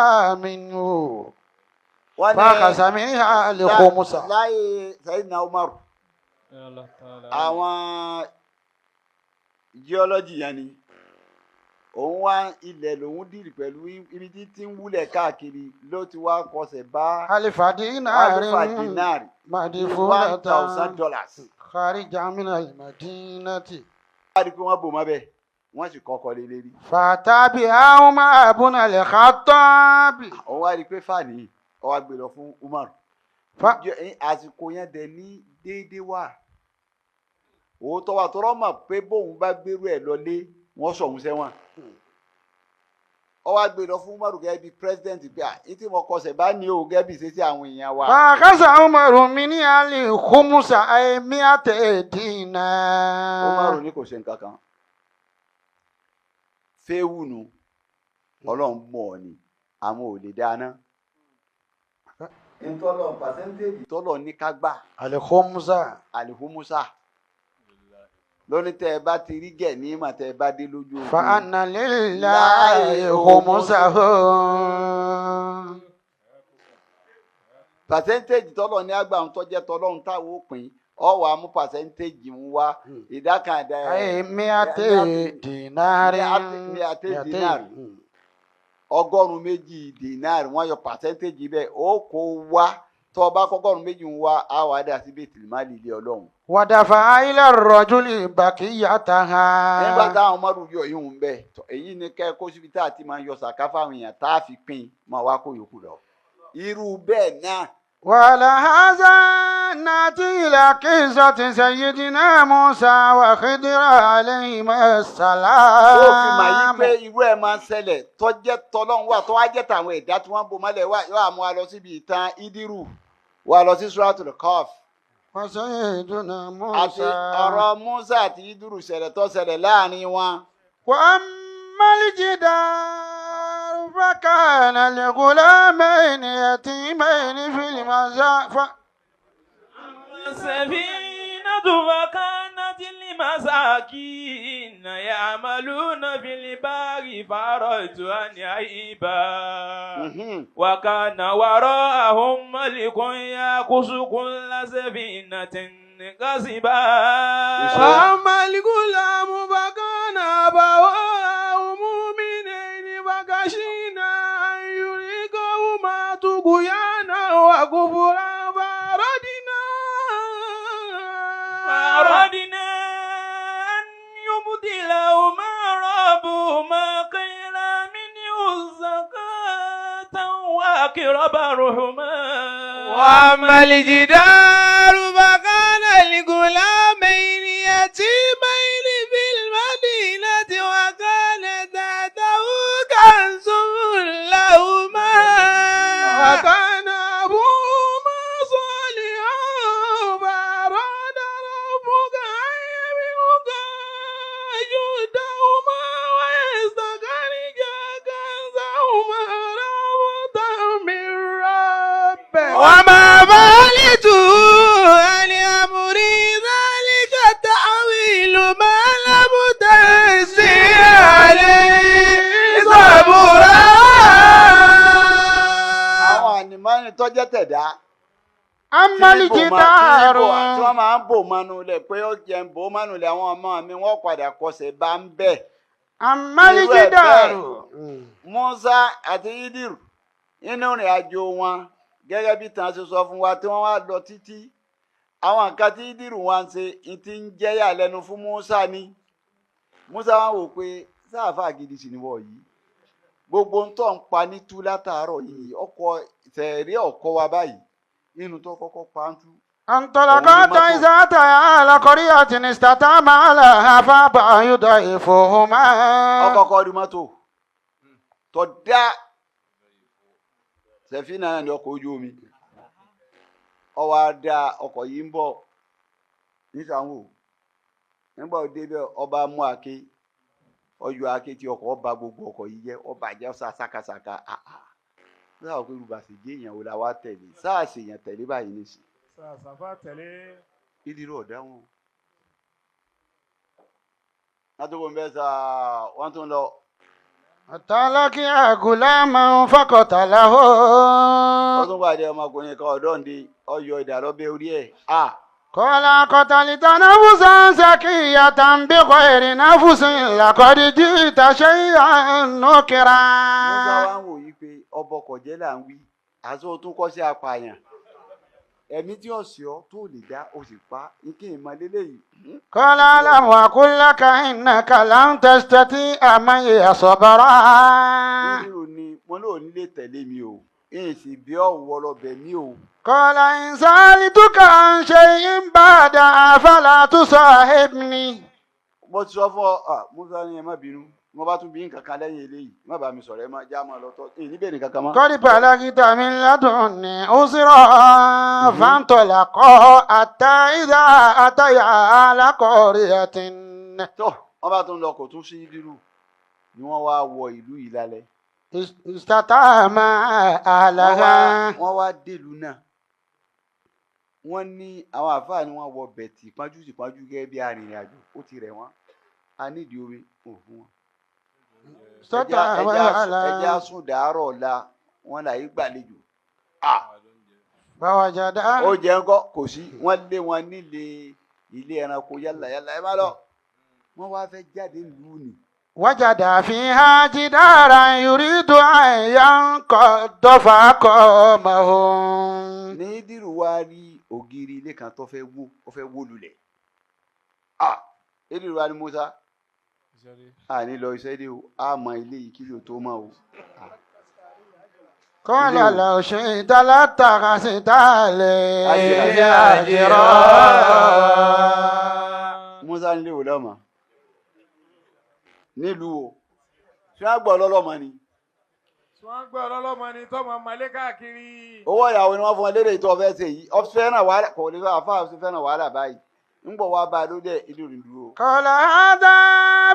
منها الخمس. láyé Sayyidina Umar àwọn geology yẹn ni òun wá ilẹ̀ lòun dìrì pẹ̀lú ibi tí ń wúlẹ̀ káàkiri ló ti wá kọsẹ̀ bá 1000 دينار مدفونة $1,000 خارجا من المدينة. wọ́n rí i pé wọ́n bò mọ́ bẹ́ẹ̀ wọ́n sì kọ́kọ́ lé lérí. فأتى بها عمر بن الخطاب. òun wá rí i pé fàní ó wá gbé lọ fún Umar. àsìkò yẹn dẹ̀ ní déédéé wà òótọ́ wa tọrọ mọ̀ pé bóun bá gbérú ẹ̀ lọlé wọ́n sọ̀hún sẹ́wọ̀n. ó wá gbé lọ fún Umaru gẹ́gẹ́ bí president pé tí mo kọsẹ̀ bá ní o gẹ́gẹ́ bí ṣe sí àwọn èèyàn wa. فأخذ عمر منها الخمس أي 100 دينار. Umaru ní kò ṣe nǹkan kan féwùnù ọlọ́run mọ̀ ọ́ ni àwọn ò lè dáná. ntọ́lọ̀ pàṣẹ́ntéèjì tọ́lọ̀ ní ká gbà. alihumusa lóní tẹ́ ẹ bá ti rí gẹ̀ ní mà tẹ́ ẹ bá dé lójú ogun. فأن لله خمسه. pàṣẹ́ntéèjì tọ́lọ̀ ní àgbà ń tọ́jẹ́ tọ́lọ̀ ń táwọn òpin ọ wàá mú pàṣẹ́ntéèjì ń wá ìdákàndá ẹ̀. أي 100 دينار. 100 dinar 100 dinar wọ́n yọ pàṣẹ́ntéèjì bẹ́ẹ̀ ó kó wá tó o bá kọ́gọ́rùn méjì ń wá á wàá dà sí bẹ́ẹ̀ tìlímàlì ilé ọlọ́run. ودفع إلى الرجل بقيتها. nígbà táwọn ọmọdún yọ yìí ń bẹ èyí ni kẹ́ kó síbi tá a ti máa ń yọ sàká fáwọn èèyàn tá a fi pín máa wá kó yòókù lọ. irú bẹ́ẹ̀ náà. وعلى هذا نأتي إلى قصة سيدنا موسى وخضر عليهما السلام. ó fi mà yí pé irú ẹ̀ máa ń ṣẹlẹ̀ tọ́jẹ́ tọ́lọ́run wà tó wá jẹ́ tàwọn ẹ̀dá tí wọ́n bò mọ́lẹ̀ wá yóò àmú wa lọ síbi ìtàn Ídírù wà lọ sí Suratul Kahf. وسيدنا àti موسى. ọ̀rọ̀ Musa àti Ídírù ṣẹlẹ̀ tó ṣẹlẹ̀ láàrin wọn. وأما الجدار فكان لغلامين يتيمين في المزرعة. السفينة فكانت مساكين يعملون في البر فأردت أن أعيبا وكان وراءهم ملك يأخذ كل سفينة غصبا فأما الغلام فكان أبواه مؤمنين فخشينا أن يرهقهما طغيانا وكفرا فأردنا أن يبدلهما ربهما خيرا منه زكاة وأقرب رحما وأما الجدار فكان لغلامين يتيمين في المدينة وكان تحته كنز لهما وكان أبوهما صالحا فأراد ربك أن يبلغا أشدهما ويستخرجا كنزهما رحمة من ربك وما بالته عن أمري ذلك تأويل ما لم تستطع عليه صبرا. àwọn ànìmọ́ni tó jẹ́ tẹ̀dá أما tí الجدار wọ́n máa ń bò mọ́nu lẹ̀ pé ó jẹ́ ń bò mọ́nu lẹ̀ àwọn ọmọ mi wọ́n padà kọsẹ̀ bá ń bẹ̀. أما الجدار Musa àti Idiru nínú ìrìn àjò wọn gẹ́gẹ́ bí tàn ṣe sọ fún wa tí wọ́n wá lọ títí àwọn nǹkan tí Idiru wọn ṣe ti ń jẹ́yà lẹ́nu fún Musa ni Musa wọn wò pé sáàfà gidi sì ni wọ́n yìí gbogbo ń tọ́ ń pa ní tú látàárọ̀ yìí ọkọ̀ tẹ̀rí ọkọ̀ wa báyìí nínú tó kọ́kọ́ pa ń tú. انطلقا حتى إذا أتيا على قرية استطعما أهلها فأبى يضيفهما. ọkọ̀ọ̀kọ̀ rí mọ́tò tó dá sẹ̀fínà náà ní ọkọ̀ ojú omi ọwọ́ adá ọkọ̀ yìí ń bọ̀ nísàwò nígbà òde bẹ́ẹ̀ ọba mú àké ọyọ àké tí ọkọ̀ ọba gbogbo ọkọ̀ yìí jẹ́ ọba jẹ́ sákàsákà sáà pé olùbàṣẹ jẹ́ èèyàn wò làwa tẹ̀lé sáà ṣèyàn tẹ̀lé báyìí nìsín Sàfà tẹ̀lé. Idiru ọ̀dá wọn látọ̀kọ̀ ń bẹ́ sá wọ́n tún lọ. حتى لقي غلاما فقتله. wọ́n tún pàdé ọmọkùnrin kan ọ̀dọ́ ǹdí ọyọ ìdàlọ́bẹ̀ orí ẹ̀. قال قتلت نفسا زكية بغير نفس لقد جئت شيئا نكرا. Musa wá ń wò yí pé ọbọkọ̀ jẹ́ là ń wí àti o tún kọ́ sí apààyàn ẹ̀mí tí ọ̀sẹ̀ ọ́ tó lè dá o sì pa ike ìmọ̀ lélẹ́yìí. قال ألم أقل لك إنك لن تستطيع معي صبرا. Idiru ni mo náà nílé tẹ̀lé mi o èyí sì bí ọ̀wọ́ lọ́bẹ̀ mi o. قال إن سألتك عن شيء بعد فلا تصاحبني. mo ti sọ fún ọ Musa ni ẹ má bínú mo bá tún bí nǹkan kan lẹ́yìn eléyìí má bàa mi sọ̀rọ̀ ẹ má já máa lọ tọ́ èyí níbẹ̀ nìkan kan mọ́. قد بلغت من لدني عذرا فانطلقا حتى إذا أتيا على قرية. tó wọ́n bá tún lọ kò tún sí Idiru ni wọ́n wá wọ ìlú yìí lálẹ́. استطعما أهلها. wọ́n wá dèlú náà wọ́n ní àwọn àfáà ni wọ́n wọ bẹ̀tì pọ́njú gẹ́gẹ́ bí arìnrìn àjò ó ti rẹ̀ wọ́n a nídìí omi ò fún wọn. استطعما ẹjẹ́ أهلها àsùn dàárọ̀ ọ̀la wọn là yí gbàlejò. فوجدا. ó jẹ́ ńkọ́ kò sí wọ́n lé wọn nílé ilé ẹranko yálà ẹ má lọ wọ́n wá fẹ́ jáde lù ní. وجد فيها جدارا يريد أن ينقض فقامه. ní Idiru wá rí ògiri ilé kan tó fẹ́ wó lulẹ̀. Idiru wá ní Musa ní lọ iṣẹ́ dé o a mọ ilé yìí kí ló tó mọ́ o. قال لو شئت لاتخذت عليه أجرا. Musa nílé wò lọ́mọ nílùú o ṣé wọ́n gbọ́ ọlọ́lọ́mọ ni. Tí wọ́n gbé ọlọ́lọ́mọ ni tọ́mọ ọmọlé káàkiri. owó ìyàwó ni wọ́n fún ọ lédè tó ọfẹ́ ṣe yìí ọ fẹ́ràn wàhálà kò lè fẹ́ àfáà fẹ́ràn wàhálà báyìí ń bọ̀ wá bá a ló dẹ̀ Idiru dúró. قال هذا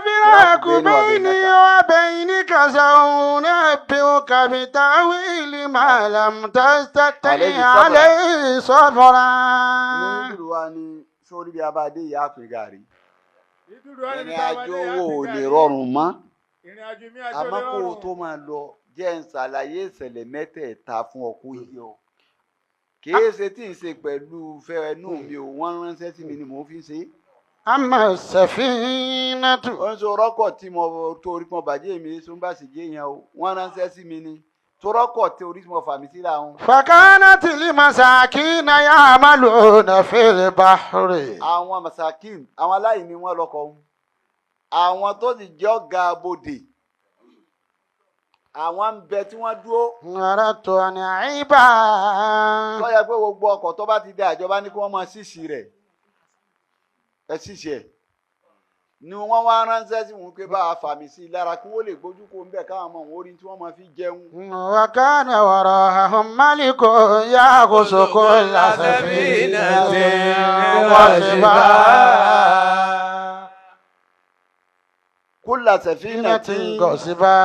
فراق بيني وبينك سأنبئك بتأويل ما لم تستطع عليه صبرا. ní Idiru wa ní sórí bí abáadé ìyá àpè gàrí ìrìn àjò owó ò lè rọrùn mọ́ ìrìn àjò mi àjò àmọ́ lè kó o rọrùn. tó máa lọ jẹ́ ń ṣàlàyé ìṣẹ̀lẹ̀ mẹ́tẹ̀ẹ̀ta fún ọkọ yìí o kìí ṣe tí ń ṣe pẹ̀lú fẹ́ẹ́nù mi ò wọ́n ránṣẹ́ sí mi ni mò ń fi ṣe. أما السفينة ó ń sọ rọ́kọ̀ tí mo torí mo bàjẹ́ mi tó ń bá sì jẹ́ yẹn o wọ́n ránṣẹ́ sí mi ni tó rọ́kọ̀ tí orí mo fà mí síra wọn. فكانت لمساكين يعملون في البحر àwọn masakin àwọn aláìní wọn lọkọ wọn àwọn tó sì jẹ́ ọ̀gá abodè àwọn ń bẹ tí wọ́n dúró أردت أن أعيبا tó yẹ pé gbogbo ọkọ̀ tó bá ti dé àjọba ní kí wọ́n máa ṣíṣì rẹ̀ ẹ ṣíṣì ẹ̀ ni wọ́n wá ránṣẹ́ sí wọn pé bá a fàmì sí i lára kí wọ́n lè gbójú kó ń bẹ̀ káwọn ọmọ wọn orí tí wọ́n máa fi jẹun. وكان وراءهم ملك يأخذ كل سفينة غصبا kúlà sẹ̀fínà tí غصبا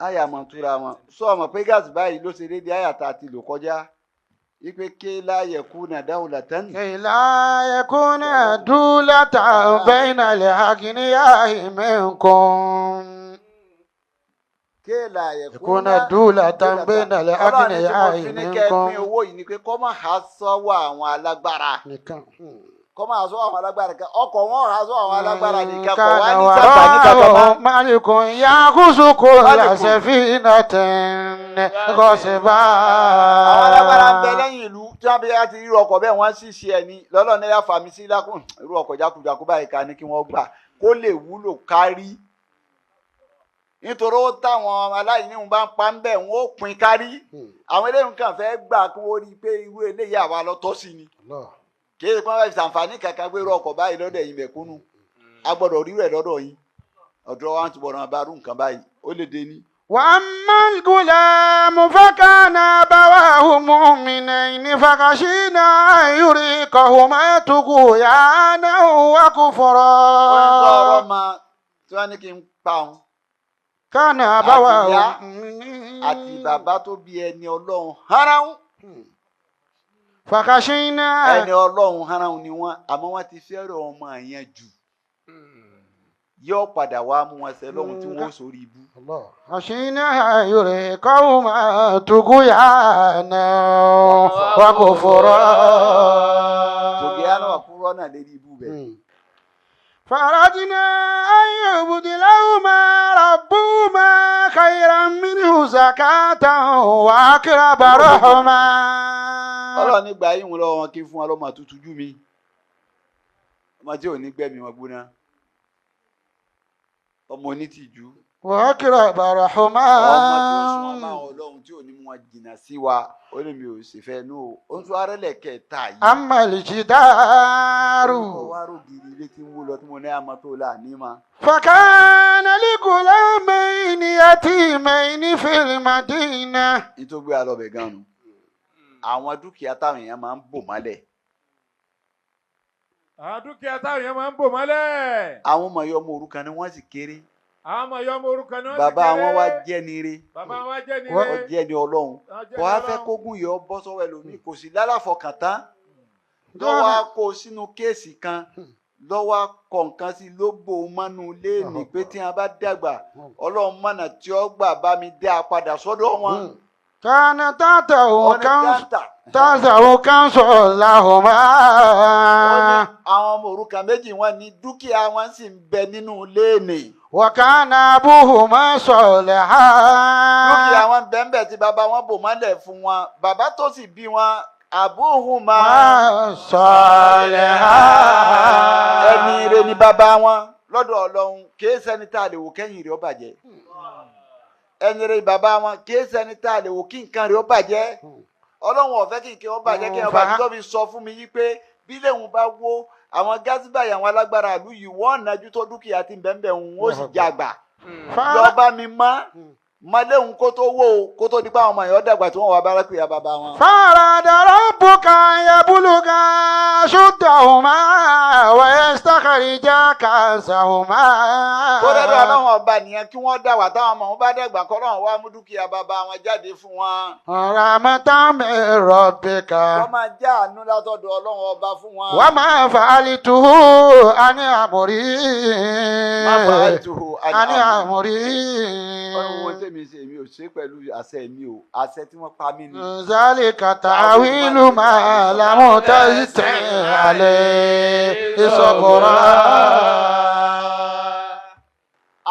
àyà mọ̀ túra wọn sọ ọmọ pé gáàsì báyìí ló ṣe déédéé àyà tá a ti lò kọjá ipe ké láyẹ̀ kú nà dáwùlà tán. كي لا يكون دولة بين الأغنياء منكم ké láyẹ̀ kú يكون nà دولة بين ọlọ́run ní tí الأغنياء mo fi ní kẹ́ pín منكم owó yìí ni pé kọ́ máa há sọ́wọ́ àwọn alágbára nìkan. kọ́ máa sọ́wọ́ àwọn alágbára kan ọkọ̀ wọn há sọ́wọ́ àwọn alágbára nìkan kọ̀ كان wá ní sábà ní kankan mọ́. وراءهم ملك يأخذ كل ملك. سفينة غصبا àwọn alágbára ń bẹ lẹ́yìn ìlú tí wọ́n bí wá ti rí ọkọ̀ bẹ́ẹ̀ wọ́n sì ṣe ẹni lọ́lọ́ ní yá fàmí sí lákùn irú ọkọ̀ jákujàku báyìí ká ní kí wọ́n gbà kó lè wúlò kárí nítorí ó táwọn aláìní ń bá ń pa ń bẹ̀ wọ́n ó pín kárí àwọn eléyìí kan fẹ́ gbà kí wọ́n rí i pé irú eléyìí àwa lọ tọ́ sí ni kì í ṣe pé wọ́n fẹ́ ṣàǹfààní kankan pé irú ọkọ̀ báyìí lọ́dọ̀ yìí mẹ̀kúnnù a gbọ́dọ̀ rí rẹ̀ lọ́dọ̀ yìí ọ̀dọ̀ wa ti bọ̀rọ̀ àbárù nǹkan báyìí ó lè dé ní. وأما الغلام فكان أبواه مؤمنين فخشينا أن يرهقهما طغيانا وكفرا wọ́n ń sọ ọ̀rọ̀ ma tí wọ́n ní kí n pa òun كان أبواه ìyá مؤمنين àti bàbá tó bí ẹni ọlọ́run haráhùn فخشينا ẹni ọlọ́run haráhùn ni wọ́n àmọ́ wọ́n ti fẹ́ràn ọmọ yẹn jù yóò padà wá mú wọn ṣe lọ́hùn tí wọ́n sórí ibú. خشينا أن يرهقهما طغيانا وكفرا tòkè àná àkúrọ́ náà lérí ibú bẹ́ẹ̀. فأردنا أن يبدلهما ربهما خيرا منه زكاة وأقرب رحما. ọlọ́run nígbà yìí ń lọ wọn kí fún wọn lọ́mọ tútù jú mi ọmọ tí ò ní gbẹ̀mí wọn gbóná ọmọ onítìjú وأقرب رحما. ọmọ tí ó sún ọmọ ọlọ́run tí ò ní mú wọn jìnnà sí wa ó lè mi ò sì fẹ́ nú o ó ń tún arẹ́lẹ̀ kẹta yìí. أما الجدار ó wá rògiri ilé tí ń wó lọ tí mo ní àmọ́ tó là ní ma. فكان لغلامين يتيمين في المدينة. nítorí alọ́bẹ̀ gan-an àwọn dúkìá táwọn èèyàn máa ń bò mọ́lẹ̀. àwọn dúkìá táwọn èèyàn máa ń bò mọ́lẹ̀. àwọn ọmọ yìí ọmọ òrukàn ni wọ́n sì kéré. àwọn ọmọ yọmọ orúkọ ni wọ́n ti bàbá kéré. wọn wá jẹ́ ni ire. bàbá wọn jẹ́ ni ó ire. jẹ́ ni ọlọ́run. kò wá fẹ́ kógun yọ bọ́ sọ́wọ́ ẹlòmíì kò sí lálàfọkàn tán. lọ́wọ́ á kó sínú kéèsì kan lọ́wọ́ kọ̀ọ̀kan sí ló bò ó mọ́nú léèní pé tí wọ́n bá dàgbà ọlọ́run mọ̀nà tí ó gbà bá mi dá a padà sọ́dọ̀ wọn. كان تحته wọ́n ní كنز dáńtà. تحته كنز لهما. wọ́n ní àwọn ọmọ òrukàn méjì wọn ní dúkìá wọn sì ń bẹ nínú léèní. وكان أبوهما صالحا. dúkìá wọn bẹ́ẹ̀ tí bàbá wọn bò mọ́lẹ̀ fún wọn bàbá tó sì bí wọn àbúhùmá صالحا. ẹni ire ni bàbá wọn lọ́dọ̀ ọlọ́run kìí ṣẹni tá a lè wò kẹ́yìn rẹ̀ ó bàjẹ́ ẹni ire bàbá wọn kìí ṣẹni tá a lè wò kí nǹkan rẹ̀ ó bàjẹ́ ọlọ́run ò fẹ́ kí nǹkan ó bàjẹ́ kí ọba tó fi sọ fún mi yí pé bí lẹ́hùn bá wó àwọn gásíbàyà àwọn alágbára ìlú yìí wọ́n nájú tó dúkìá tí ń bẹ́ẹ̀ ń ó sì jàgbà lọ́ba mi mọ́ mọléhùn kó tó wó o kó tó di pé àwọn ọmọ yẹn dàgbà tí wọ́n wà bára pé ya bàbá wọn. فراد ربك أن يبلغا أشدهما ويستخرجا كنزهما. kódàdó ọlọ́run ọba nìyẹn kí wọ́n dàgbà táwọn ọmọ wọn bá dàgbà kọ́ lọ́run wá mú dúkìá bàbá wọn jáde fún wọn. رحمة من ربك wọ́n máa já àánú látọ̀dọ̀ ọlọ́run ọba fún wọn. وما فعلته عن أمري má fà á ìtòhò عن أمري ọlọ́run wo tèmi ṣe mi ò ṣe pẹ̀lú àṣẹ mi o àṣẹ tí wọ́n pa mí ni. ذلك تأويل ما لم تستطع عليه صبرا.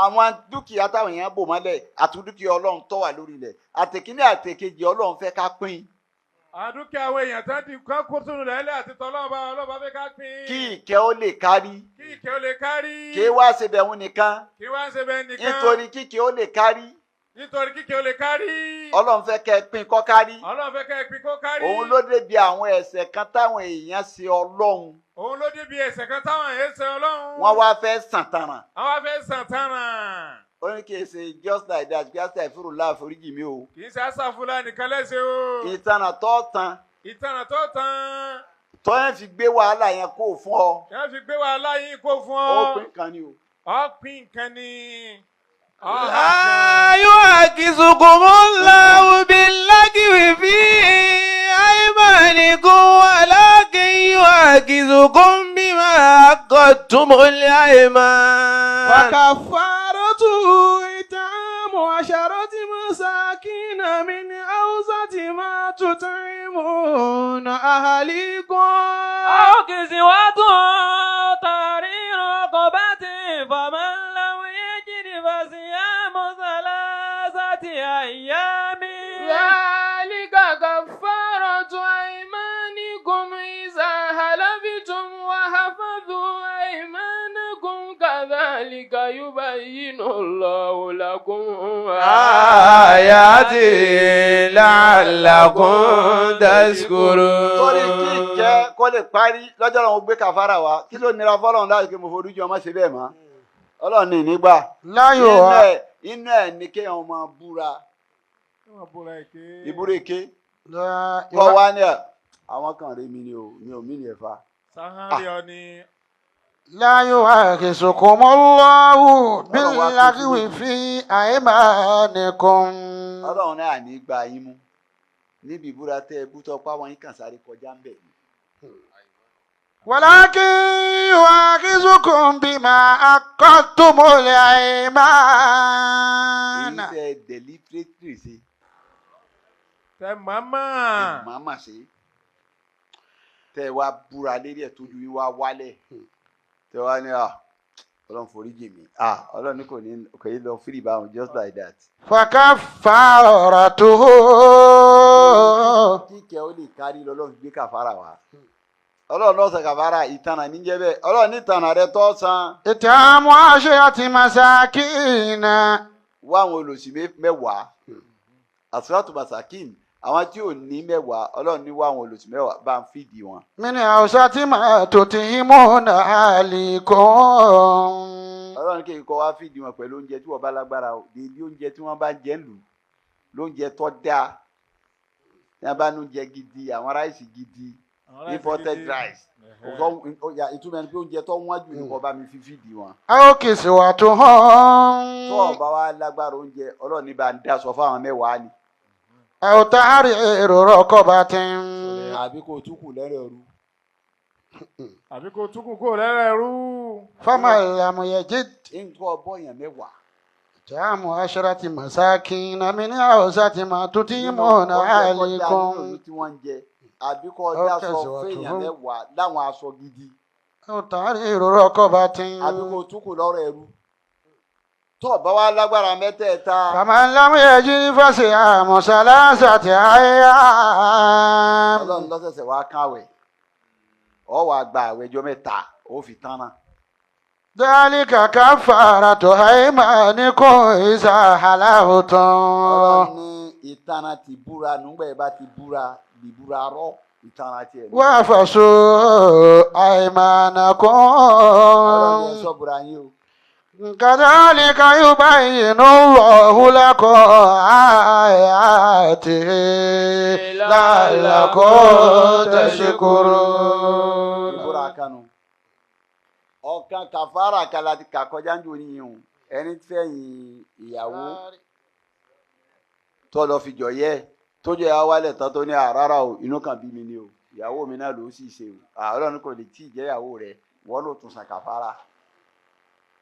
àwọn dúkìá táwọn èèyàn bò mọ́lẹ̀ àti dúkìá ọlọ́run tó wà lórí ilẹ̀ àtẹ̀kíní àtẹ̀kejì ọlọ́run fẹ́ ká pín. àdúkẹ́ àwọn èèyàn tó ti kọ́ kó sínú lẹ́lẹ́ àti tọ́lọ́ba ọlọ́ba fẹ́ ká pín. kí ìkẹ́ ó lè kárí. kí ìkẹ́ ó lè kárí. kí wá ṣe bẹ̀rù nìkan. kí wá ń ṣe bẹ́ẹ̀ nìkan. nítorí kíkẹ́ ó lè kárí. nítorí kíkẹ́ ó lè kárí. ọlọ́run fẹ́ kẹ́ ẹ pín kọ́ kárí. ọlọ́run fẹ́ kẹ́ ẹ pín kó kárí. òun ló débi àwọn ẹ̀ṣẹ̀ kan táwọn èèyàn ṣe ọlọ́run. òun ló débi ẹ̀ṣẹ̀ kan táwọn èèyàn ṣe ọlọ́run. wọ́n wá fẹ́ sàn tàràn. àwọn wá fẹ́ sàn tánà. ó ní kí n ṣe just like that kí á ṣe àìfúrò láàforíjì mi o. kì í ṣe àṣàfùlà nìkan lẹ́sẹ̀ o. ìtànà tó tán ìtànà tó tán. tó yẹn fi gbé wàhálà yẹn kó fún ọ. yẹn fi gbé wàhálà yín kó fún ọ. ó pín kan ni o. ọ̀pìn nǹkan ni. لا يعكسكم الله باللغو في أيمانكم ولكن يعكسكم بما عقدتم الأيمان. وكفارته إطعام 10 مساكين من أوسط ما تطعمون أهليكم أو كسوتهم تحرير رقبة فمن لم يجد فصيام 3 أيام ذلك كفارة أيمانكم إذا حلفتم وحفظوا أيمانكم كذلك يبين الله لكم آياته لعلكم تشكرون. torí kí ìkẹ́ kó lè parí lọ́jọ́ náà mo gbé kàfàrà wá kí ló nira fọlọ́run láti pé mo forí jọ ọmọ ṣe bẹ́ẹ̀ mọ́ ọlọ́run ní nígbà. láyò inú ẹ̀ ní kéèyàn máa búra ìbúra èké kọ́ wá ní àwọn kan rí mi ni o mi ò mí ní ẹ̀fà. sahari ọ ni. لا يؤاخذكم الله باللغو في أيمانكم. ọlọ́run náà ní gba yín mú níbi ìbúra tẹ́ ẹ bú tọ́ pa wọn yín kàn sáré kọjá ń bẹ̀ ni. ولكن يؤاخذكم بما عقدتم الأيمان. èyí tẹ́ deliberately ṣe. tẹ màmá. màmá ṣe tẹ́ wá búra lérí ẹ̀ tójú yín wá wálẹ̀. tẹ wá ní ọlọ́run foríjì mi ọlọ́run ní kò ní lọ free báwọn just like that. فكفارته. kíkẹ́ ó lè kárí lọ́lọ́run gbé kàfàrà wá. ọlọ́run lọ́sàn kàfàrà ìtànà níjẹ́ bẹ́ẹ̀ ọlọ́run ní ìtànà rẹ tó san. إطعام 10 مساكين. wá àwọn olòṣì mẹ́wàá àsúrátù masakin àwọn tí ò ní mẹ́wàá ọlọ́run ní wá àwọn olòṣì mẹ́wàá bá ń fìdí wọn. من أوسط ما تطعمون أهليكم. ọlọ́run kì í kọ́ wá fìdí wọn pẹ̀lú oúnjẹ tí wọ́n bá lágbára o dèédé oúnjẹ tí wọ́n bá jẹ ń lù lóúnjẹ tó dáa ní wọ́n bá ní oúnjẹ gidi àwọn ráìsì gidi imported rice ìtumọ̀ ẹni pé oúnjẹ tó wọ́n jù ní kọ́ bá mi fi fìdí wọn. أو كسوتهم. tó o bá wá lágbára oúnjẹ ọlọ́run ní bá ń daṣọ fáwọn mẹ́wàá ni. أو تحرير رقبة. àbí kò túkù lẹ́rẹ̀ rú. àbí kò túkù kó lẹ́rẹ̀ rú. فمن لم يجد nǹkan ọbọ̀yàn mẹ́wàá. إطعام 10 مساكين من أوسط ما تطعمون أهليكم. tí wọ́n ń jẹ àbí kò daṣọ fẹ́yàn mẹ́wàá láwọn aṣọ gidi. أو تحرير رقبة. àbí kò túkù lọ́rọ̀ ẹrú. tó o bá wá lágbára mẹ́tẹ̀ẹ̀ta. فمن لم يجد فصيام 3 أيام. ọlọ́run lọ́sẹ̀sẹ̀ wá káwẹ̀ ọ wàá gba àwẹ̀jọ mẹ́ta ó fi tán náà. ذلك كفارة أيمانكم إذا حلفتم. ọlọ́run ní ìtara ti búra nígbà yẹn bá ti búra ìbúra rọ ìtara tiẹ̀. واحفظوا أيمانكم. ọlọ́run ní ẹ ṣọ́ búra yín o. كذلك يبين الله لكم آياته لعلكم تشكرون. ìbúra kanu ọ̀kan kàfàrà kan láti kà kọjá ń jò níyìn ẹni fẹ̀yìn ìyàwó tó lọ fi jọ̀yẹ́ tó jẹ́ awálẹ̀ tán tó ní àrárá o inú kan bí mi ni o ìyàwó mi náà ló sì ṣe o Ọlọ́run kò lè tí ì jẹ́ ìyàwó rẹ̀ wọ́n ló tún san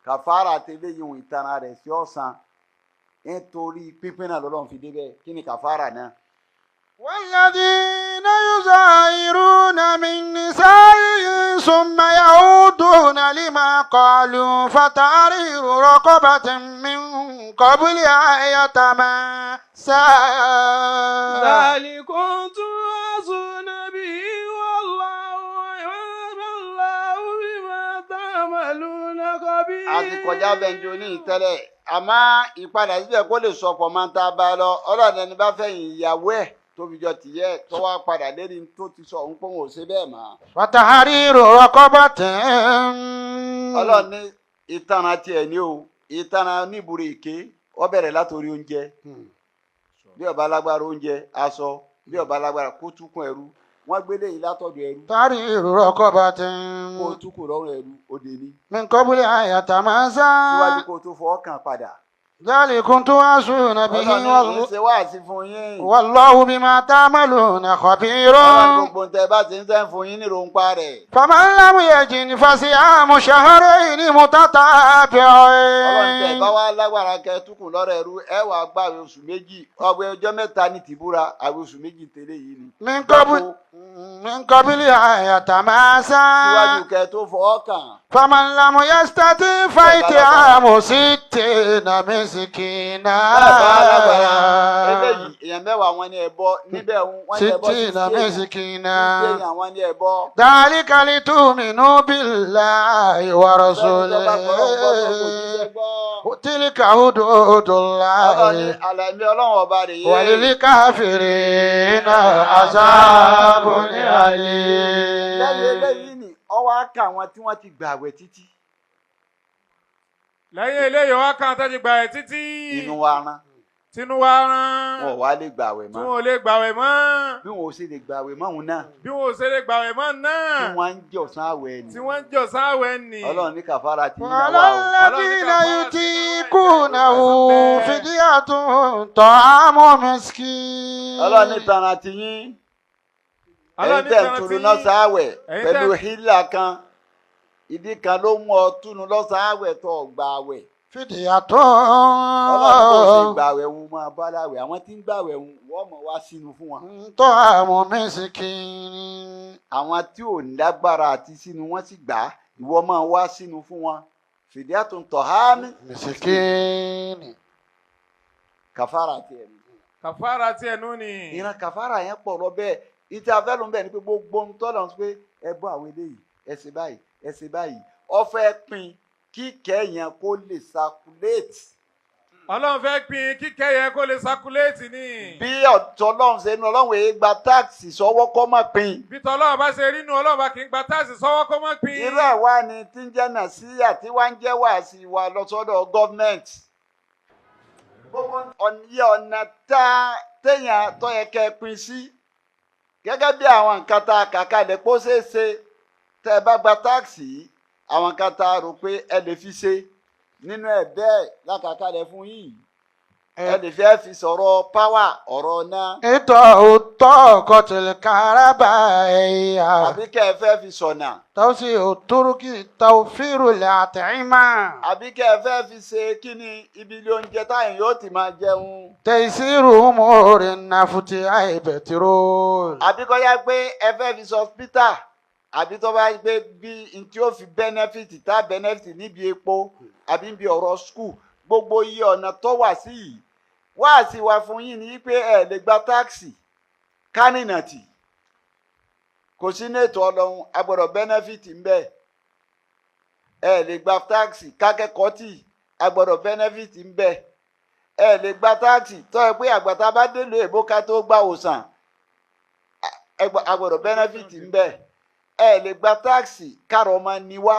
kàfàrà tẹ́lẹ̀ yìí ohun ìtara rẹ̀ sí ọ̀sán nítorí pínpín náà lọ́lọ́run fi débẹ̀ kí ni kàfàrà náà. والذين يظاهرون من نسائهم ثم يعودون لما قالوا فتحرير رقبة من قبل أن يتماسا ذلكم توعظون به والله بما تعملون خبير. a ti kọjá bẹ́ńjọ ní ìtẹ́lẹ̀ àmọ́ ìpadà síbẹ̀ kó lè sọ pọ̀ máa ń ta bá lọ Ọlọ́run ẹni bá fẹ̀yìn ìyàwó ẹ̀ tó fi jọ tìyẹ́ tó wá padà lérí tó ti sọ òun pé òun ò ṣe bẹ́ẹ̀ mọ́. فتحرير رقبة. Ọlọ́run ní ìtara tiẹ̀ ní o ìtara níbúrò èké ó bẹ̀rẹ̀ látòrí oúnjẹ bí ó bá lágbára oúnjẹ aṣọ bí ó bá lágbára kó túkùn ẹrú wọ́n gbélé yìí látọ̀dọ̀ ẹrú تحرير رقبة kó túkùn lọ́rùn ẹrú òde ní من قبل أن يتماسا síwájú kó tó fọwọ́ kàn padà. ذلكم توعظون به Ọlọ́run ní ṣe wáàsí fún yín. والله بما تعملون خبير. Ọlọ́run gbogbo ń tẹ bá ti ń tẹ́ fún yín ní ròǹpa rẹ̀. فمن لم يجد فصيام شهرين Ọlọ́run tẹ متتابعين. bá wá lágbára kẹ túkùn lọ́rọ̀ ẹrú ẹ wàá gbààwẹ̀ oṣù méjì ọgbẹ́ ọjọ́ mẹ́ta ní tìbúra àwọn oṣù méjì tẹ́lẹ̀ yìí ni. من قبل أن يتماسا. síwájú kẹ tó fọwọ́ kàn. فمن لم يستطع فإطعام 60 مسكينا. eléyìí èèyàn mẹ́wàá wọn ni ẹ bọ́ níbẹ̀ wọ́n ní ẹ bọ́ 60 مسكينا. àwọn ni ẹ bọ́. ذلك لتؤمنوا بالله ورسوله. تلك حدود الله àlàmì Ọlọ́run ọba rẹ̀ yé. وللكافرين عذاب أليم. lẹ́yìn eléyìí ni ọwọ́ á kà wọn tí wọ́n ti gbààwẹ̀ títí. lẹ́yìn eléyìí wá kan tó ti gbà ẹ̀ títí. inú wa rán. tinú wa rán. wọn ò wá lè gbààwẹ̀ tí mọ́. wọn ò lè gbàwẹ̀ mọ́. bí wọn ò ṣe lè gbààwẹ̀ mọ́ òun náà. bí wọn ò ṣe lè gbàwẹ̀ mọ́ náà. tí wọ́n ń jọ̀sán àwẹ̀ ni. tí wọ́n ń jọ̀sán àwẹ̀ nì. Ọlọ́run ní kàfàrà ti yín náà وعلى wá o. الذين يطيقونه فدية طعام مسكين. Ọlọ́run ní tara ti yín. ẹ̀yin tẹ̀ ń tunu lọ́sàn àwẹ̀ pẹ̀lú hílà kan. ìdí kan ló mú ọ túnu lọ́sàn àwẹ̀ tó gbà àwẹ̀. فدية. Ọlọ́run kò ṣe gbààwẹ̀ wọn máa bá láwẹ̀ àwọn tí ń gbààwẹ̀ wọ́n mọ̀ wá sínú fún wọn. طعام مسكين. àwọn tí ò lágbára àti sínú wọn sì gbà á ìwọ máa wá sínú fún wọn. fìdíàtún tọ̀hámì. مسكين. kàfàrà tiẹ̀ ni. kàfàrà tiẹ̀ nù ni. ìran kàfàrà yẹn pọ̀ lọ bẹ́ẹ̀ ìtì afẹ́lu ń bẹ̀ ni pé gbogbo ń tọ́lọ̀ ń pé ẹ bọ́ àwọn eléyìí ẹ ṣe báyìí ẹ ṣe báyìí ó fẹ́ pín kíkẹ́ yẹn kó lè sakuléètì. Ọlọ́run fẹ́ pín kíkẹ́ yẹn kó lè sakuléètì ni. bí ọ̀tọ̀ ọlọ́run ṣe ń lọ ọlọ́run èé gba táàkì sọ́wọ́ kọ́ mọ́ pín. bí tọ́lọ́run bá ṣe rí inú Ọlọ́run bá kì í gba táàsì sọ́wọ́ kó mọ́ pín. irú ẹ̀ wá ni tí ń jẹ́ nàṣíyà tí wá ń jẹ́ wàásì wa lọ́sọ́dọ̀ gọ́ọ̀mẹ̀ntì. gbogbo ọ̀nà téèyàn tó yẹ kẹ́ pín sí gẹ́gẹ́ bí àwọn nǹkan tá a kà kalẹ̀ kó ṣeé ṣe tẹ́ ẹ bá gba táàkì yìí àwọn nǹkan tá a rò pé ẹ lè fi ṣe nínú ẹ̀ bẹ́ẹ̀ lákàkalẹ̀ fún yìí ẹ lè fẹ́ fi sọ̀rọ̀ páwà ọ̀rọ̀ náà. طاقة الكهرباء. àbí kẹ́ ẹ fẹ́ fi sọ̀nà. توسيع الطرق توفير الأطعمة. àbí kẹ́ ẹ fẹ́ fi ṣe kí ni ibi ilé oúnjẹ táyà yóò ti máa jẹun. تيسير أمور النفط أي بترول. àbí kọ́ yá pé ẹ fẹ́ fi sọ hospital àbí tó bá gbé bí n tí ó fi benefit tá benefit níbi epo àbí níbi ọ̀rọ̀ school gbogbo iye ọ̀nà tó wà sí yìí wá sí wa fún yín ní pé ẹ lè gba táàkì kánìnàtì kò sí ní ètò Ọlọ́run agbọ́dọ̀ benefit ń bẹ ẹ lè gba táàkì kákẹ́kọ̀ọ́ tì agbọ́dọ̀ benefit ń bẹ ẹ lè gba táàkì tó yẹ pé àgbàtà bá délé èbó ká tó gbà òsàn agbọ́dọ̀ benefit ń bẹ ẹ lè gba táàkì kárọ̀ ọmọ ni wá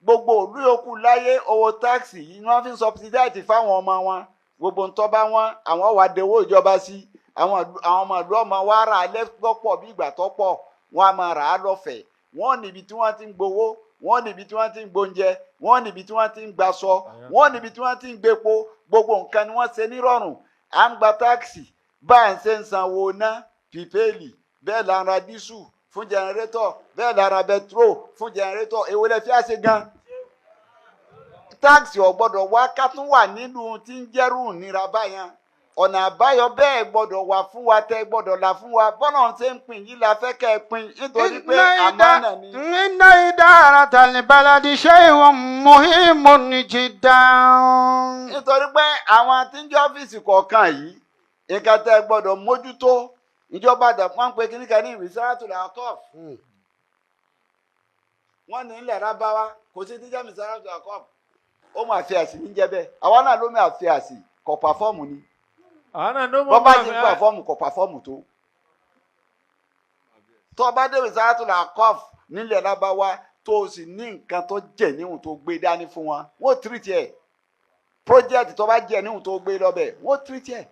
gbogbo òlú yòókù láyé owó táàsì yìí ni wọ́n fi ń subsidize fáwọn ọmọ wọn gbogbo ń tọ́ba wọn àwọn wà dewó ìjọba sí àwọn ọmọ ìlú ọmọ wa rà á lọ́pọ̀ bí ìgbà tó pọ̀ wọ́n á máa rà á lọ́fẹ̀ẹ́ wọ́n níbi tí wọ́n ti ń gbowó wọ́n níbi tí wọ́n ti ń gbóúnjẹ wọ́n níbi tí wọ́n ti ń gbaṣọ wọ́n níbi tí wọ́n ti ń gbépo gbogbo nǹkan ni wọ́n ṣe nírọ̀rùn à ń gba táàsì bá à ń ṣe ń sanwó ná pípéèlì bẹ́ẹ̀ là ń ra dísù fún jẹnẹrétọ̀ bẹ́ẹ̀ là ń ra bẹtiró fún jẹnẹrétọ̀ èwo lẹ fi á ṣe gan. táàsì ò gbọ́dọ̀ wá ká tún wà nínú tí ń jẹ́rù nira báyẹn ọ̀nà àbáyọ bẹ́ẹ̀ gbọ́dọ̀ wà fún wa tẹ́ gbọ́dọ̀ là fún wa bọ́nà ṣe ń pín yìí la fẹ́ kẹ́ ẹ pín nítorí pé àmánà ni. inna idaratal baladi shay'un muhimun jiddan. nítorí pé àwọn tí ń jẹ́ ọ́fíìsì kọ̀ọ̀kan yìí nǹkan tẹ́ gbọ́dọ̀ mójútó ìjọba àdàpọ̀ ń pe kíníkà ní Wisaratul Awqaf wọ́n ní ilẹ̀ rábáwá kò sí tíjẹ́ Wisaratul Awqaf ó mú àfihàsì ní jẹ́ bẹ́ẹ̀ àwa náà ló mú àfihàsì kò pàfọ́ọ̀mù ni bọ́ bá ti ń pàfọ́ọ̀mù kò pàfọ́ọ̀mù tó tó o bá dé Wisaratul Awqaf nílẹ̀ rábáwá tó o sì ní nǹkan tó jẹ́ níhùn tó gbé dání fún wọn wọ́n tírìtì ẹ̀ project tó bá jẹ́ níhùn tó gbé lọ́bẹ̀ wọ́n tírìtì ẹ̀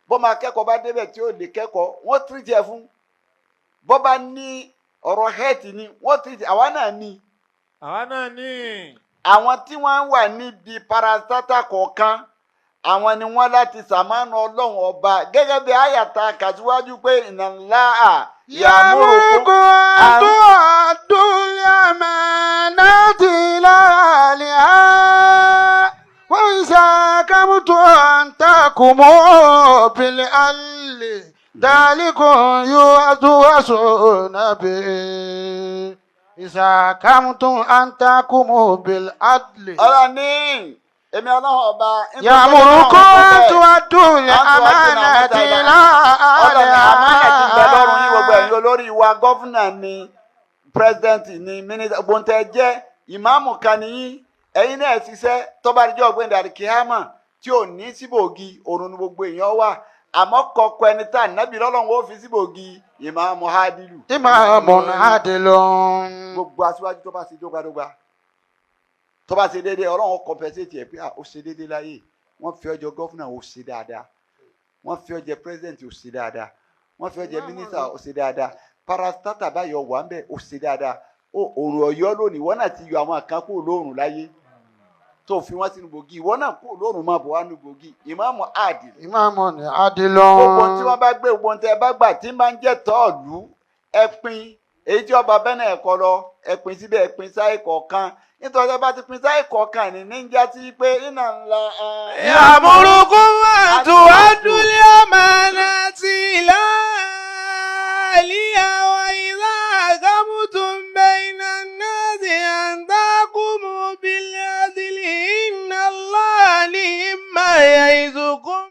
bọ́ máa kẹ́kọ̀ọ́ bá débẹ̀ tí ó lè kẹ́kọ̀ọ́ wọ́n tírìtì ẹ̀ fún bọ́ bá ní ọ̀rọ̀ health ni wọ́n tírìtì àwa náà ní. àwọn tí wọ́n wà níbi parastata kọ̀ọ̀kan àwọn ni wọ́n láti sàmánù ọlọ́run ọba gẹ́gẹ́ bí àyàtà kàtíwájú pé ìnànlá yàmúrúkú àdúlẹ̀ àmánátì láàlìá wọ́n ìsàkámútó àǹtakùmọ́ bìlẹ̀ àlè dálíkùn yóò àtúwàsó nàbẹ̀ ìsàkámútó àǹtakùmọ́ bìlẹ̀ àlè. ọ̀rọ̀ ní èmi ọlọ́run ọba. yàmúrúkú àdúlẹ̀ àmánátì láàlìá. àmánà ti ń bẹ lọ́rùn yín gbogbo ẹ̀yin olórí wa gọ́fúnà ni pírẹsidẹ́ǹtì ni mínísítà gbóǹtẹ̀ jẹ́ ìmáàmù kan nìyí ẹ̀yin náà ṣiṣẹ́ tọ́ba àdìjọ́ ọ̀gbìn àdìkíhámà tí ò ní síbògì òrùn ní gbogbo èèyàn wà àmọ́ kọ̀ọ̀kọ̀ ẹni tá nábì lọ́lọ́run ó fi síbògì ìmáàmù hádìlù. ìmáàmù hádìlù. gbogbo aṣíwájú tó bá ṣe dógbadógba tó bá ṣe déédéé ọlọ́run compensate ẹ̀ pé ó ṣe déédéé láyé wọ́n fi ọjọ́ gọ́fúnà ó ṣe dáadáa wọ́n fi ọjọ́ pírẹsidẹ́ǹtì ó ṣe dáadáa wọ́n fi ọjọ́ mínísítà ó ṣe dáadáa parastata báyọ̀ wà ń bẹ̀ ó ṣe dáadáa òòrùn ọ̀yọ́ lónìí wọ́n náà ti yọ àwọn kan kúrò lóòrùn láyé tó fi wọ́n sínú gbòógì ìwọ náà kúrò lóòrùn máa bọ̀ wá nínú gbòógì ìmáàmù àdìl. ìmáàmù ni àdìlọ. gbogbo tí wọ́n bá gbé gbogbo tẹ́ ẹ bá gbà tí máa ń jẹ́ tọ́ọ̀lù ẹ pín èyí tí ọba bẹ́ẹ̀ náà ẹ̀kọ́ lọ ẹ pín síbẹ̀ ẹ pín sáì kọ̀ọ̀kan nítorí ẹ bá ti pín sáì kọ̀ọ̀kan ní níjà sí pé iná ńlá. yàmúrúkú